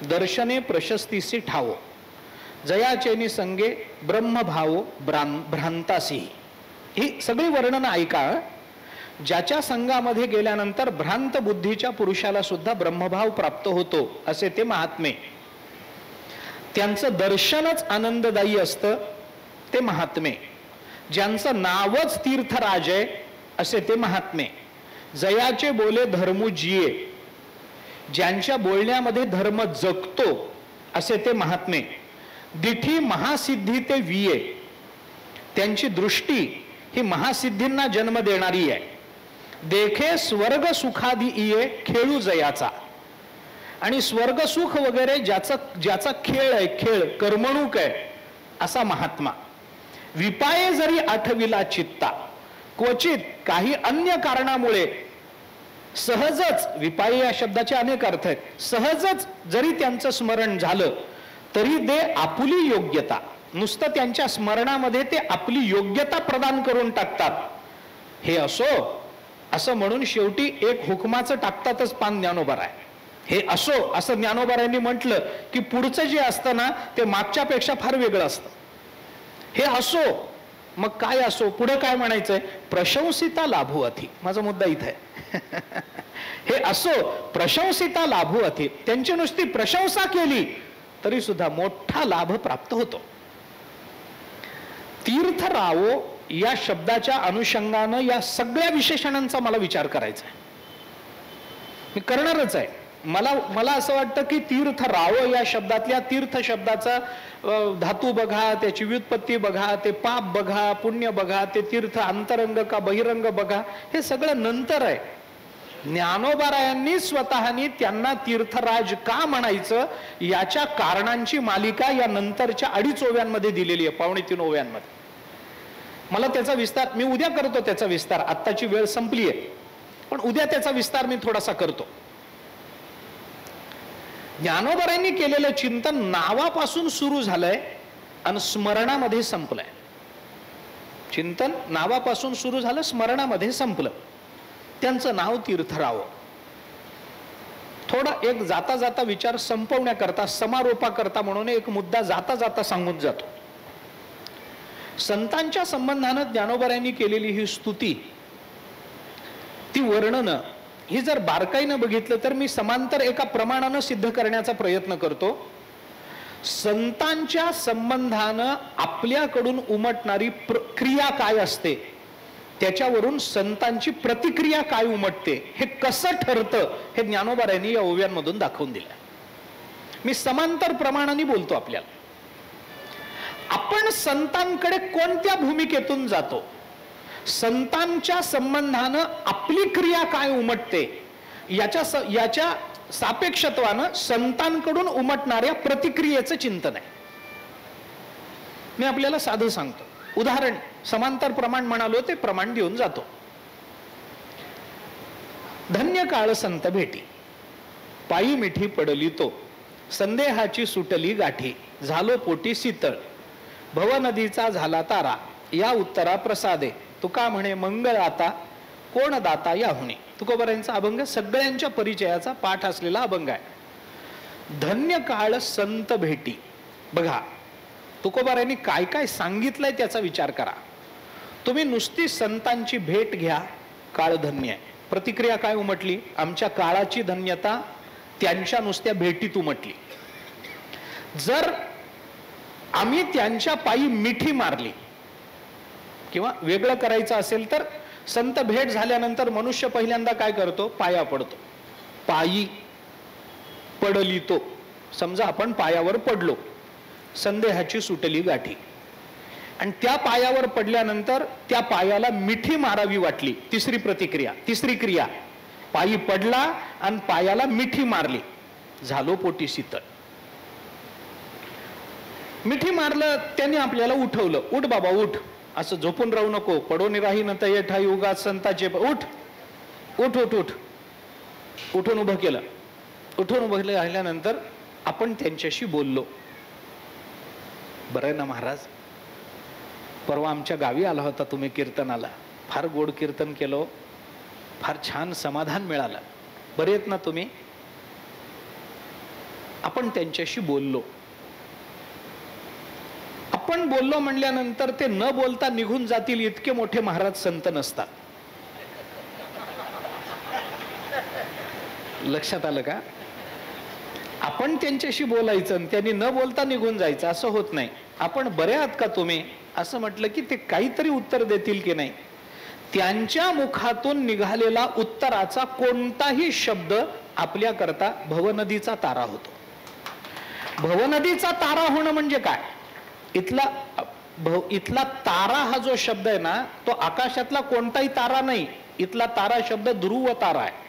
A: दर्शने प्रशस्तीसी ठावो, जयाचेनी संगे ब्रह्मभाव भ्रांतासी. ही सगळी वर्णनं ऐका. ज्याच्या संघामध्ये गेल्यानंतर भ्रांत बुद्धीच्या पुरुषाला सुद्धा ब्रह्मभाव प्राप्त होतो असे ते महात्मे. त्यांचं दर्शनच आनंददायी असतं ते महात्मे. ज्यांचं नावच तीर्थराज आहे असे ते महात्मे. जयाचे बोले धर्मू जिये, ज्यांच्या बोलण्यामध्ये धर्म जगतो असे ते महात्मे. दिठी महासिद्धी ते विये, त्यांची दृष्टी ही महासिद्धींना जन्म देणारी आहे. देखे स्वर्ग सुखादी इये खेळू जयाचा, आणि स्वर्ग सुख वगैरे ज्याचा खेळ आहे, खेळ कर्मणूक आहे असा महात्मा. विपाये जरी आठविला चित्ता, क्वचित काही अन्य कारणामुळे सहजच, विपाये या शब्दाचे अनेक अर्थ आहेत, सहजच जरी त्यांचं स्मरण झालं तरी दे आपुली योग्यता, नुसतं त्यांच्या स्मरणामध्ये ते आपली योग्यता प्रदान करून टाकतात. हे असो असं म्हणून शेवटी एक हुकमाचं टाकतातच पान ज्ञानोबा आहे. हे असो असं ज्ञानोबारायांनी म्हटलं की पुढचं जे असतं ना ते मागच्यापेक्षा फार वेगळं असतं. हे असो, मग काय असो, पुढे काय म्हणायचंय, प्रशंसिता लाभू अथी. माझा मुद्दा इथं आहे. हे असो प्रशंसिता लाभू अथी, त्यांची नुसती प्रशंसा केली तरी सुद्धा मोठा लाभ प्राप्त होतो. तीर्थरावो या शब्दाच्या अनुषंगानं या सगळ्या विशेषणांचा मला विचार करायचा आहे. मी करणारच आहे. मला असं वाटतं की तीर्थराव या शब्दातल्या तीर्थ शब्दाचा धातू बघा, त्याची व्युत्पत्ती बघा, ते पाप बघा, पुण्य बघा, ते तीर्थ अंतरंग का बहिरंग बघा, हे सगळं नंतर आहे. ज्ञानोबारायांनी स्वतःनी त्यांना तीर्थराज का म्हणायचं याच्या कारणांची मालिका या नंतरच्या 2.5 ओव्यांमध्ये दिलेली आहे, 2.25 ओव्यांमध्ये. मला त्याचा विस्तार मी उद्या करतो, त्याचा विस्तार, आत्ताची वेळ संपली आहे, पण उद्या त्याचा विस्तार मी थोडासा करतो. ज्ञानोबारायांनी केलेलं चिंतन नावापासून सुरू झालंय आणि स्मरणामध्ये संपलंय. चिंतन नावापासून सुरू झालं, स्मरणामध्ये संपलं. त्यांचं नाव तीर्थराव. थोडा एक जाता जाता विचार संपवण्याकरता, समारोपाकरता म्हणून एक मुद्दा जाता जाता सांगून जातो. संतांच्या संबंधानं ज्ञानोबारायांनी केलेली ही स्तुती, ती वर्णनं, ही जर बारकाईनं बघितलं तर मी समांतर एका प्रमाणानं सिद्ध करण्याचा प्रयत्न करतो. संतांच्या संबंधानं आपल्याकडून उमटणारी क्रिया काय असते, त्याच्यावरून संतांची प्रतिक्रिया काय उमटते, हे कसं ठरतं, हे ज्ञानोबारायांनी या ओव्यांमधून दाखवून दिलं. मी समांतर प्रमाणाने बोलतो. आपल्याला आपण संतांकडे कोणत्या भूमिकेतून जातो, संतांच्या संबंधानं आपली क्रिया काय उमटते, याच्या सापेक्षत्वानं संतांकडून उमटणाऱ्या प्रतिक्रियेचं चिंतन आहे. मी आपल्याला साधं सांगतो उदाहरण, समांतर प्रमाण म्हणालो ते प्रमाण देऊन जातो. धन्य काळ संत भेटी, पायी मिठी पडली तो, संदेहाची सुटली गाठी, झालो पोटी शीतळ, भवनदीचा झाला तारा, या उत्तरा प्रसादे, तुका म्हणे मंगळ आता, कोण दाता याहुने. तुकोबारायांचा अभंग सगळ्यांच्या परिचयाचा पाठ असलेला अभंग आहे. धन्य काळ संत भेटी. बघा तुकोबारायांनी काय काय सांगितलंय त्याचा विचार करा. तुम्ही नुसती संतांची भेट घ्या, काळ धन्य आहे. प्रतिक्रिया काय उमटली? आमच्या काळाची धन्यता त्यांच्या नुसत्या भेटीत उमटली. जर आम्ही त्यांच्या पायी मिठी मारली किंवा वेगळं करायचं असेल तर संत भेट झाल्यानंतर मनुष्य पहिल्यांदा काय करतो? पाया पडतो. पायी पडली तो, समजा आपण पायावर पडलो, संदेहाची सुटली गाठी, आणि त्या पायावर पडल्यानंतर त्या पायाला मिठी मारावी वाटली. तिसरी प्रतिक्रिया, तिसरी क्रिया, पायी पडला आणि पायाला मिठी मारली, झालो पोटी शीतळ. मिठी मारलं त्यांनी, आपल्याला उठवलं, उठ बाबा उठ, असं झोपून राहू नको, पडोनी राही न तये ठाई उगाच संताचे, उठ उठ उठ उठ. उठून उभं केलं. उठून उभं राहिल्यानंतर आपण त्यांच्याशी बोललो. बरं ना महाराज, परवा आमच्या गावी आला होता तुम्ही कीर्तनाला, फार गोड कीर्तन केलं, फार छान समाधान मिळालं, बरे आहेत ना तुम्ही? आपण त्यांच्याशी बोललो. आपण बोललो म्हणल्यानंतर ते न बोलता निघून जातील इतके मोठे महाराज संत नसतात. लक्षात आलं का? आपण त्यांच्याशी बोलायचं आणि त्यांनी न बोलता निघून जायचं असं होत नाही. आपण बरे आहात का तुम्ही असं म्हटलं की ते काहीतरी उत्तर देतील की नाही. त्यांच्या मुखातून निघालेला उत्तराचा कोणताही शब्द आपल्याकरता भवनदीचा तारा होतो. भवनदीचा तारा होणं म्हणजे काय? इथला तारा हा जो शब्द आहे ना, तो आकाशातला कोणताही तारा नाही. इथला तारा शब्द ध्रुव तारा आहे.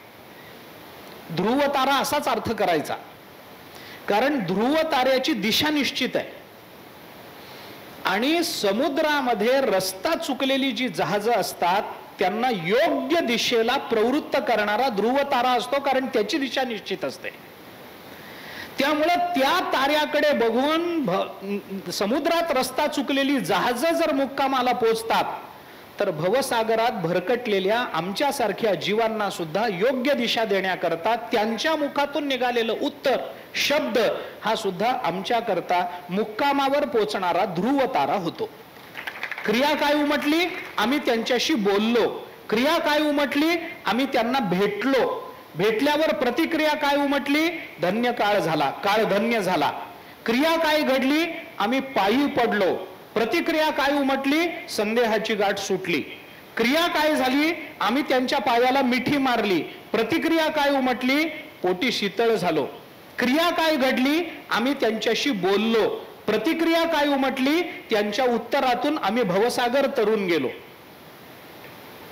A: ध्रुव तारा असाच अर्थ करायचा, कारण ध्रुव ताऱ्याची दिशा निश्चित आहे. आणि समुद्रामध्ये रस्ता चुकलेली जी जहाजं असतात त्यांना योग्य दिशेला प्रवृत्त करणारा ध्रुव तारा असतो, कारण त्याची दिशा निश्चित असते. त्यामुळे त्या ताऱ्याकडे बघून समुद्रात रस्ता चुकलेली जहाजं जर मुक्कामाला पोचतात, तर भवसागरात भरकटलेल्या आमच्यासारख्या जीवांना सुद्धा योग्य दिशा देण्याकरता त्यांच्या मुखातून निघालेलं उत्तर शब्द हा सुद्धा आमच्याकरता मुक्कामावर पोचणारा ध्रुव तारा होतो. क्रिया काय उमटली? आम्ही त्यांच्याशी बोललो. क्रिया काय उमटली? आम्ही त्यांना भेटलो. भेटल्यावर प्रतिक्रिया काय उमटली? धन्य काळ झाला, काळ धन्य झाला. क्रिया काय घडली? आम्ही पायी पडलो. प्रतिक्रिया काय उमटली? संदेहाची गाठ सुटली. क्रिया काय झाली? आम्ही त्यांच्या पायाला मिठी मारली. प्रतिक्रिया काय उमटली? पोटी शीतळ झालो. क्रिया काय घडली? आम्ही त्यांच्याशी बोललो. प्रतिक्रिया काय उमटली? त्यांच्या उत्तरातून आम्ही भवसागर तरून गेलो.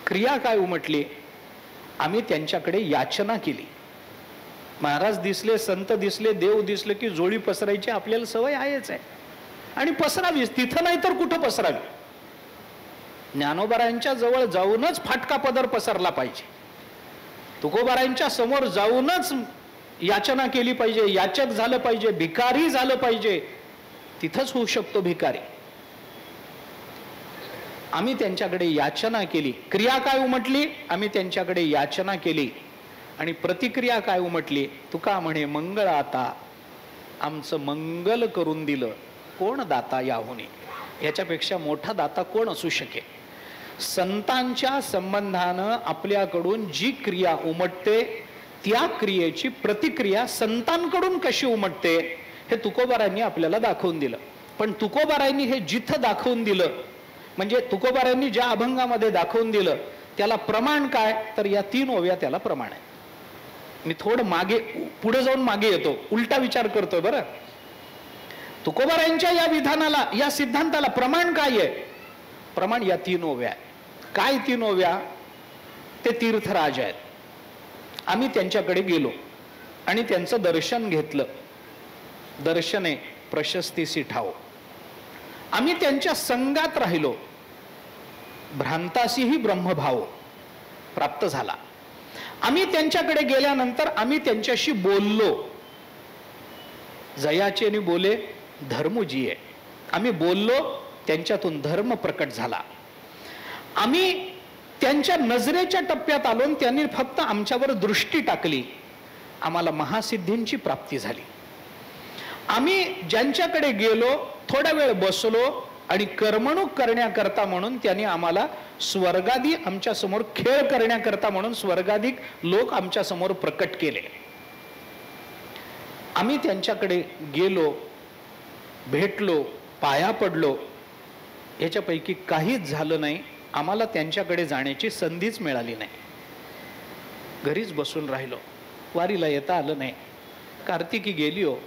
A: क्रिया काय उमटली? आम्ही त्यांच्याकडे याचना केली. महाराज दिसले, संत दिसले, देव दिसले की जोळी पसरायची आपल्याला सवय आहेच आहे, आणि पसरावीच. तिथं नाही तर कुठं पसरावी? ज्ञानोबारायांच्या जवळ जाऊनच फाटका पदर पसरला पाहिजे. तुकोबारायांच्या समोर जाऊनच याचना केली पाहिजे, याचक झालं पाहिजे, भिकारी झालं पाहिजे. तिथंच होऊ शकतो भिकारी. आम्ही त्यांच्याकडे याचना केली. क्रिया काय उमटली? आम्ही त्यांच्याकडे याचना केली. आणि प्रतिक्रिया काय उमटली? तुका म्हणे मंगळ आता, आमचं मंगल करून दिलं, कोण दाता याहुने. याच्यापेक्षा मोठा दाता कोण असू शकेल? संतांच्या संबंधानं आपल्याकडून जी क्रिया उमटते त्या क्रियेची प्रतिक्रिया संतांकडून कशी उमटते हे तुकोबारायांनी आपल्याला दाखवून दिलं. पण तुकोबारायांनी हे जिथं दाखवून दिलं, म्हणजे तुकोबारायांनी ज्या अभंगामध्ये दाखवून दिलं त्याला प्रमाण काय? तर या 3 ओव्या त्याला प्रमाण आहे. मी थोडं मागे पुढे जाऊन मागे येतो, उलटा विचार करतोय बरं. तुकोबारायांच्या या विधानाला, या सिद्धांताला प्रमाण काय आहे? प्रमाण या 3 ओव्या. काय 3 ओव्या? ते तीर्थराज आहेत. आम्ही त्यांच्याकडे गेलो आणि त्यांचं दर्शन घेतलं. दर्शने प्रशस्तीसी ठाव. आम्ही त्यांच्या संगात राहिलो, भ्रांतासीही ब्रह्मभाव प्राप्त झाला. आम्ही त्यांच्याकडे गेल्यानंतर आम्ही त्यांच्याशी बोललो. जयाचेनी बोले धर्मजीये. आम्ही बोललो, त्यांच्यातून धर्म प्रकट झाला. आम्ही त्यांच्या नजरेच्या टप्प्यात आलो, त्यांनी फक्त आमच्यावर दृष्टी टाकली, आम्हाला महासिद्धींची प्राप्ती झाली. आम्ही ज्यांच्याकडे गेलो, थोडा वेळ बसलो आणि करमणूक करण्याकरता म्हणून त्यांनी आम्हाला स्वर्गादी आमच्या समोर खेळ करण्याकरता म्हणून स्वर्गाधिक लोक आमच्या समोर प्रकट केले. आम्ही त्यांच्याकडे गेलो, भेटलो, पाया पडलो, याच्यापैकी काहीच झालं नाही. आम्हाला त्यांच्याकडे जाण्याची संधीच मिळाली नाही. घरीच बसून राहिलो, वारीला येता आलं नाही. कार्तिकी गेली हो,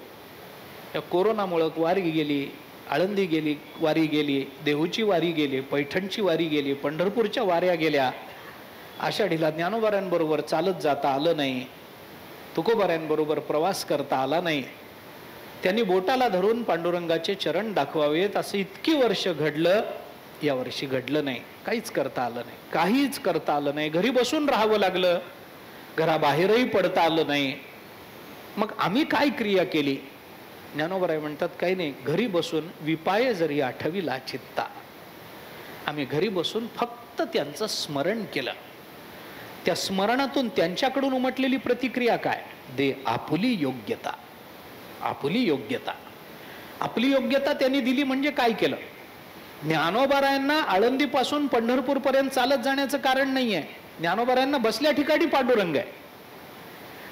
A: या कोरोनामुळं वारी गेली, आळंदी गेली वारी गेली, देहूची वारी गेली, पैठणची वारी गेली, पंढरपूरच्या वाऱ्या गेल्या. आषाढीला ज्ञानोबाऱ्यांबरोबर चालत जाता आलं नाही, तुकोबाऱ्यांबरोबर प्रवास करता आला नाही. त्यांनी बोटाला धरून पांडुरंगाचे चरण दाखवावेत असं इतकी वर्ष घडलं, यावर्षी घडलं नाही. काहीच करता आलं नाही, काहीच करता आलं नाही. घरी बसून राहावं लागलं, घराबाहेरही पडता आलं नाही. मग आम्ही काय क्रिया केली? ज्ञानोबराय म्हणतात काही नाही, घरी बसून विपाय जरी आठविला चित्ता. आम्ही घरी बसून फक्त त्यांचं स्मरण केलं. त्या स्मरणातून त्यांच्याकडून उमटलेली प्रतिक्रिया काय? दे आपुली योग्यता. आपुली योग्यता, आपली योग्यता त्यांनी दिली. म्हणजे काय केलं? ज्ञानोबारायांना आळंदीपासून पंढरपूर पर्यंत चालत जाण्याचं कारण नाहीये. ज्ञानोबारायांना बसल्या ठिकाणी पांडुरंग आहे.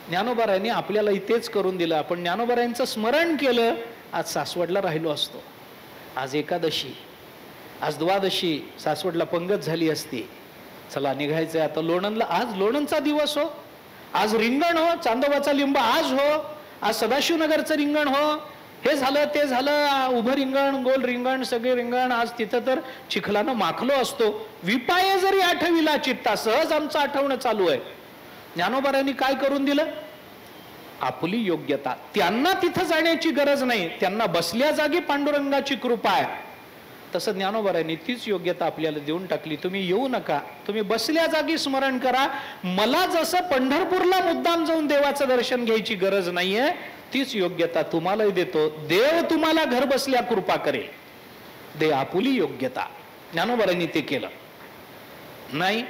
A: ज्ञानोबारायांनी आपल्याला इथेच करून दिलं. आपण ज्ञानोबारायांचं स्मरण केलं, आज सासवडला राहिलो असतो. आज एकादशी, आज द्वादशी, सासवडला पंगत झाली असती. चला निघायचंय आता लोणंदला. आज लोणंदचा दिवस हो, आज रिंगण हो, चांदोबाचा लिंब आज हो, आज सदाशिवनगरचं रिंगण हो, हे झालं ते झालं, उभं रिंगण, गोल रिंगण, सगळे रिंगण. आज तिथं तर चिखलानं माखलो असतो. विपाय जरी आठविला चित्ता, सहज आमचं आठवणं चालू आहे. ज्ञानोबारांनी काय करून दिलं? आपली योग्यता. त्यांना तिथं जाण्याची गरज नाही, त्यांना बसल्या जागी पांडुरंगाची कृपा आहे. तसं ज्ञानोबारांनी तीच योग्यता आपल्याला देऊन टाकली. तुम्ही येऊ नका, तुम्ही बसल्या जागी स्मरण करा. मला जसं पंढरपूरला मुद्दाम जाऊन देवाचं दर्शन घ्यायची गरज नाहीये, तीच योग्यता तुम्हालाही देतो. देव तुम्हाला घर बसल्या कृपा करेल. दे आपुली योग्यता. ज्ञानोबारांनी ते केलं नाही.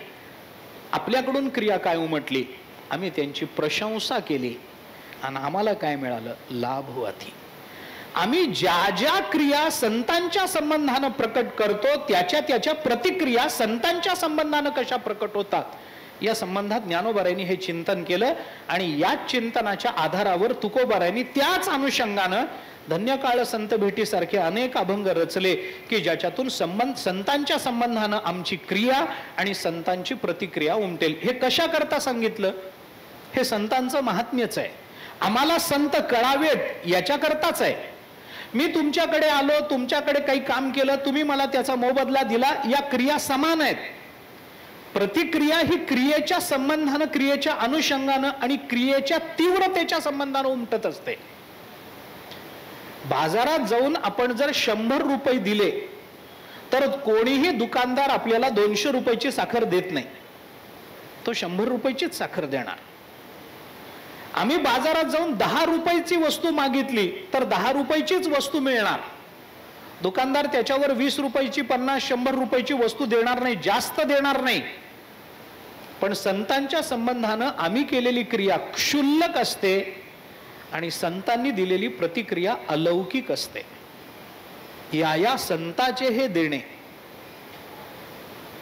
A: आपल्याकडून क्रिया काय उमटली? आम्ही त्यांची प्रशंसा केली आणि आम्हाला काय मिळालं? लाभ होती. आम्ही ज्या ज्या क्रिया संतांच्या संबंधानं प्रकट करतो, त्याच्या त्याच्या प्रतिक्रिया संतांच्या संबंधानं कशा प्रकट होतात, या संबंधात ज्ञानोबारायांनी हे चिंतन केलं. आणि याच चिंतनाच्या आधारावर तुकोबारायांनी त्याच अनुषंगानं धन्यकाळ संत भेटीसारखे अनेक अभंग रचले की ज्याच्यातून संतांच्या संबंधानं आमची क्रिया आणि संतांची प्रतिक्रिया उमटेल. हे कशा करता सांगितलं? हे संतांचं महात्म्यच आहे. आम्हाला संत कळावेत याच्याकरताच आहे. मी तुमच्याकडे आलो, तुमच्याकडे काही काम केलं, तुम्ही मला त्याचा मोबदला दिला, या क्रिया समान आहेत. प्रतिक्रिया ही क्रियेच्या संबंधानं, क्रियेच्या अनुषंगानं आणि क्रियेच्या तीव्रतेच्या संबंधानं उमटत असते. बाजारात जाऊन आपण जर 100 रुपये दिले तर कोणीही दुकानदार आपल्याला 200 रुपयाची साखर देत नाही, तो 100 रुपयाचीच साखर देणार. आम्ही बाजारात जाऊन 10 रुपयाची वस्तू मागितली तर 10 रुपयाचीच वस्तू मिळणार. दुकानदार त्याच्यावर 20 रुपयाची, 50, 100 रुपयाची वस्तू देणार नाही, जास्त देणार नाही. पण संतांच्या संबंधानं आम्ही केलेली क्रिया क्षुल्लक असते आणि संतांनी दिलेली प्रतिक्रिया अलौकिक असते. या संताचे हे देणे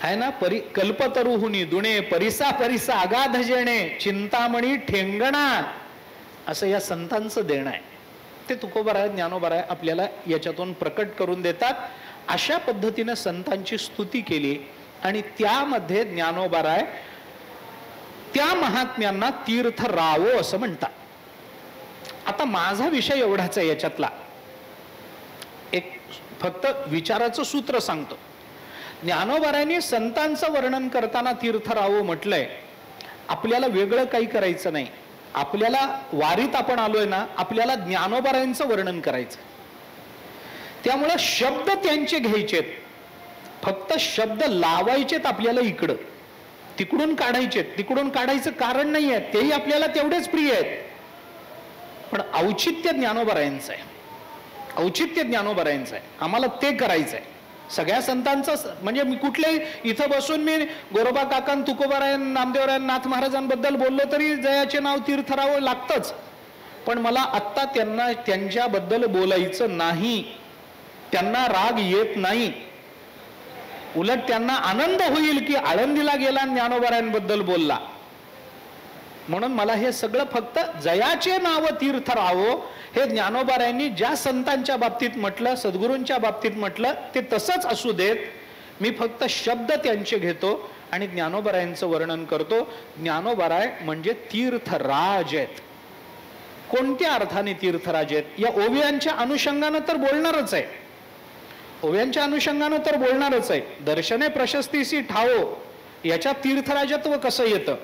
A: आहे ना. कल्पतरुहुनी दुणे परिसा परिसा अगाध जेणे चिंतामणी ठेंगणा, असं या संतांचं देणं आहे. ते तुकोबाराय ज्ञानोबाराय आपल्याला याच्यातून प्रकट करून देतात. अशा पद्धतीने संतांची स्तुती केली आणि त्यामध्ये ज्ञानोबाराय त्या महात्म्यांना तीर्थ रावो असं म्हणतात. आता माझा विषय एवढाच आहे, याच्यातला एक फक्त विचाराचं सूत्र सांगतो. ज्ञानोबारायांनी संतांचं वर्णन करताना तीर्थ रावो म्हटलंय. आपल्याला वेगळं काही करायचं नाही. आपल्याला वारीत आपण आलोय ना, आपल्याला ज्ञानोबारायांचं वर्णन करायचं. त्यामुळं शब्द त्यांचे घ्यायचेत, फक्त शब्द लावायचेत आपल्याला इकडं, तिकडून काढायचेत. तिकडून काढायचं कारण नाही आहे, तेही आपल्याला तेवढेच प्रिय आहेत, पण औचित्य ज्ञानोबरायांचं आहे, औचित्य ज्ञानोबरायांचं आहे. आम्हाला ते करायचं आहे. सगळ्या संतांचं म्हणजे मी कुठल्याही इथं बसून मी गोरोबा काका, तुकोबारायण, नामदेवरायण, नाथ महाराजांबद्दल बोललो तरी जयाचे नाव तीर्थराव लागतंच, पण मला आत्ता त्यांना त्यांच्याबद्दल बोलायचं नाही. त्यांना राग येत नाही, उलट त्यांना आनंद होईल की आळंदीला गेला ज्ञानोबरायांबद्दल बोलला. म्हणून मला हे सगळं फक्त जयाचे नाव तीर्थरावो हे ज्ञानोबरायांनी ज्या संतांच्या बाबतीत म्हटलं, सद्गुरूंच्या बाबतीत म्हटलं, ते तसंच असू देत. मी फक्त शब्द त्यांचे घेतो आणि ज्ञानोबरायांचं वर्णन करतो. ज्ञानोबराय म्हणजे तीर्थराज आहेत. कोणत्या अर्थाने तीर्थराज आहेत? या ओव्यांच्या अनुषंगानं तर बोलणारच आहे, ओव्यांच्या अनुषंगानं तर बोलणारच आहे. दर्शने प्रशस्तीसी ठावो याच्यात तीर्थराजत्व कसं येतं?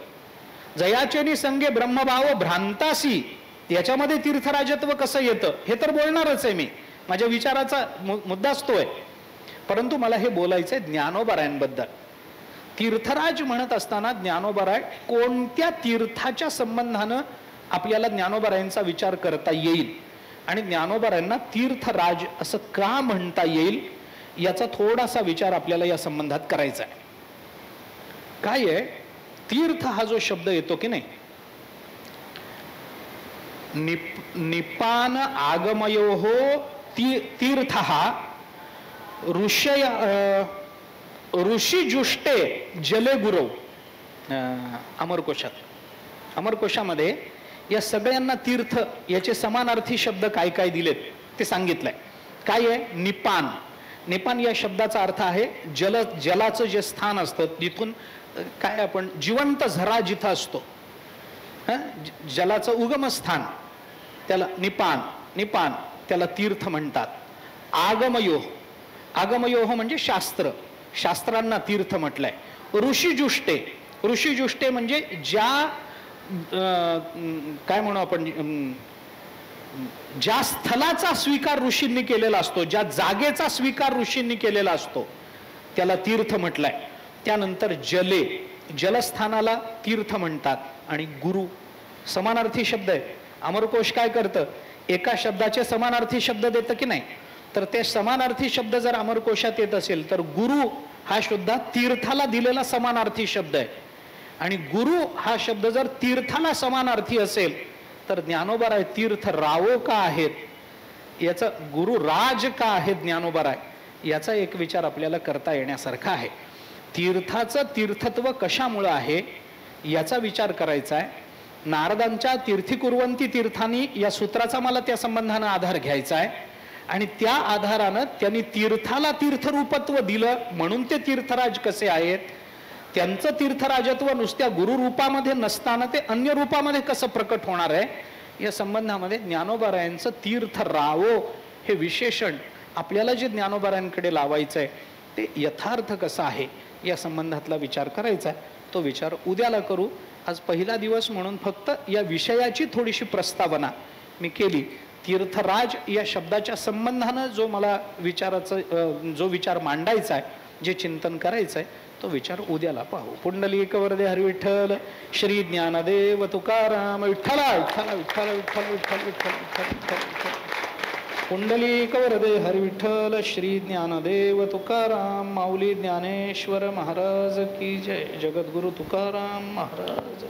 A: जयाचेनी संगे ब्रह्मभाव भ्रांतासी याच्यामध्ये तीर्थराजत्व कसं येतं हे तर बोलणारच आहे मी. माझ्या विचाराचा मुद्दाच तो आहे. परंतु मला हे बोलायचंय ज्ञानोबरायांबद्दल. तीर्थराज म्हणत असताना ज्ञानोबराय कोणत्या तीर्थाच्या संबंधानं आपल्याला ज्ञानोबरायांचा विचार करता येईल आणि ज्ञानोबरायांना तीर्थराज असं का म्हणता येईल याचा थोडासा विचार आपल्याला या संबंधात करायचा आहे. काय आहे, तीर्थ हा जो शब्द येतो की नाही, निपान आगमयोहो तीर्थ हा ऋषीजुष्टे जले गुरव अमरकोशात. अमरकोशामध्ये या सगळ्यांना तीर्थ याचे समानार्थी शब्द काय काय दिलेत ते सांगितलंय. काय आहे? निपान. निपान या शब्दाचा अर्थ आहे जलाचं जे स्थान असतं, जिथून काय आपण जिवंत झरा जिथं असतो, जलाचं उगमस्थान, त्याला निपान. निपान त्याला तीर्थ म्हणतात. आगमयोह, आगमयोह म्हणजे शास्त्र, शास्त्रांना तीर्थ म्हटलंय. ऋषीजुष्टे, ऋषीजुष्टे म्हणजे ज्या काय म्हणू आपण, ज्या स्थलाचा स्वीकार ऋषींनी केलेला असतो, ज्या जागेचा स्वीकार ऋषींनी केलेला असतो त्याला तीर्थ म्हटलंय. त्यानंतर जले, जलस्थानाला तीर्थ म्हणतात. आणि गुरु समानार्थी शब्द आहे. अमरकोश काय करतं, एका शब्दाचे समानार्थी शब्द देतं की नाही, तर ते समानार्थी शब्द जर अमरकोशात येत असेल तर गुरु हा सुद्धा तीर्थाला दिलेला समानार्थी शब्द आहे. आणि गुरु हा शब्द जर तीर्थाला समानार्थी असेल तर ज्ञानोबराय तीर्थरावो का आहेत, याचा गुरु राज का आहेत ज्ञानोबराय, याचा एक विचार आपल्याला करता येण्यासारखा आहे. तीर्थाचं तीर्थत्व कशामुळं आहे याचा विचार करायचा आहे. नारदांच्या तीर्थीकुर्वंती तीर्थानी या सूत्राचा मला त्या संबंधानं आधार घ्यायचा आहे आणि त्या आधारानं त्यांनी तीर्थाला तीर्थरूपत्व दिलं म्हणून ते तीर्थराज कसे आहेत, त्यांचं तीर्थराजत्व नुसत्या गुरुरूपामध्ये नसताना ते अन्य रूपामध्ये कसं प्रकट होणार आहे, या संबंधामध्ये ज्ञानोबरायांचं तीर्थरावो हे विशेषण आपल्याला जे ज्ञानोबरायांकडे लावायचं आहे ते यथार्थ कसं आहे या संबंधातला विचार करायचा आहे. तो विचार उद्याला करू. आज पहिला दिवस म्हणून फक्त या विषयाची थोडीशी प्रस्तावना मी केली. तीर्थराज या शब्दाच्या संबंधानं जो मला विचाराचं जो विचार मांडायचा आहे, जे चिंतन करायचं आहे, तो विचार उद्याला पाहू. पुंडलिक वरदे हरी विठ्ठल, श्री ज्ञानदेव तुकाराम विठ्ठल विठ्ठल विठ्ठल विठ्ठल विठ्ठल विठ्ठल विठ्ठल. पुंडलिक वरदे हरी विठ्ठल, श्री ज्ञानदेव तुकाराम, माऊली ज्ञानेश्वर महाराज की जय. जगद्गुरु तुकाराम महाराज.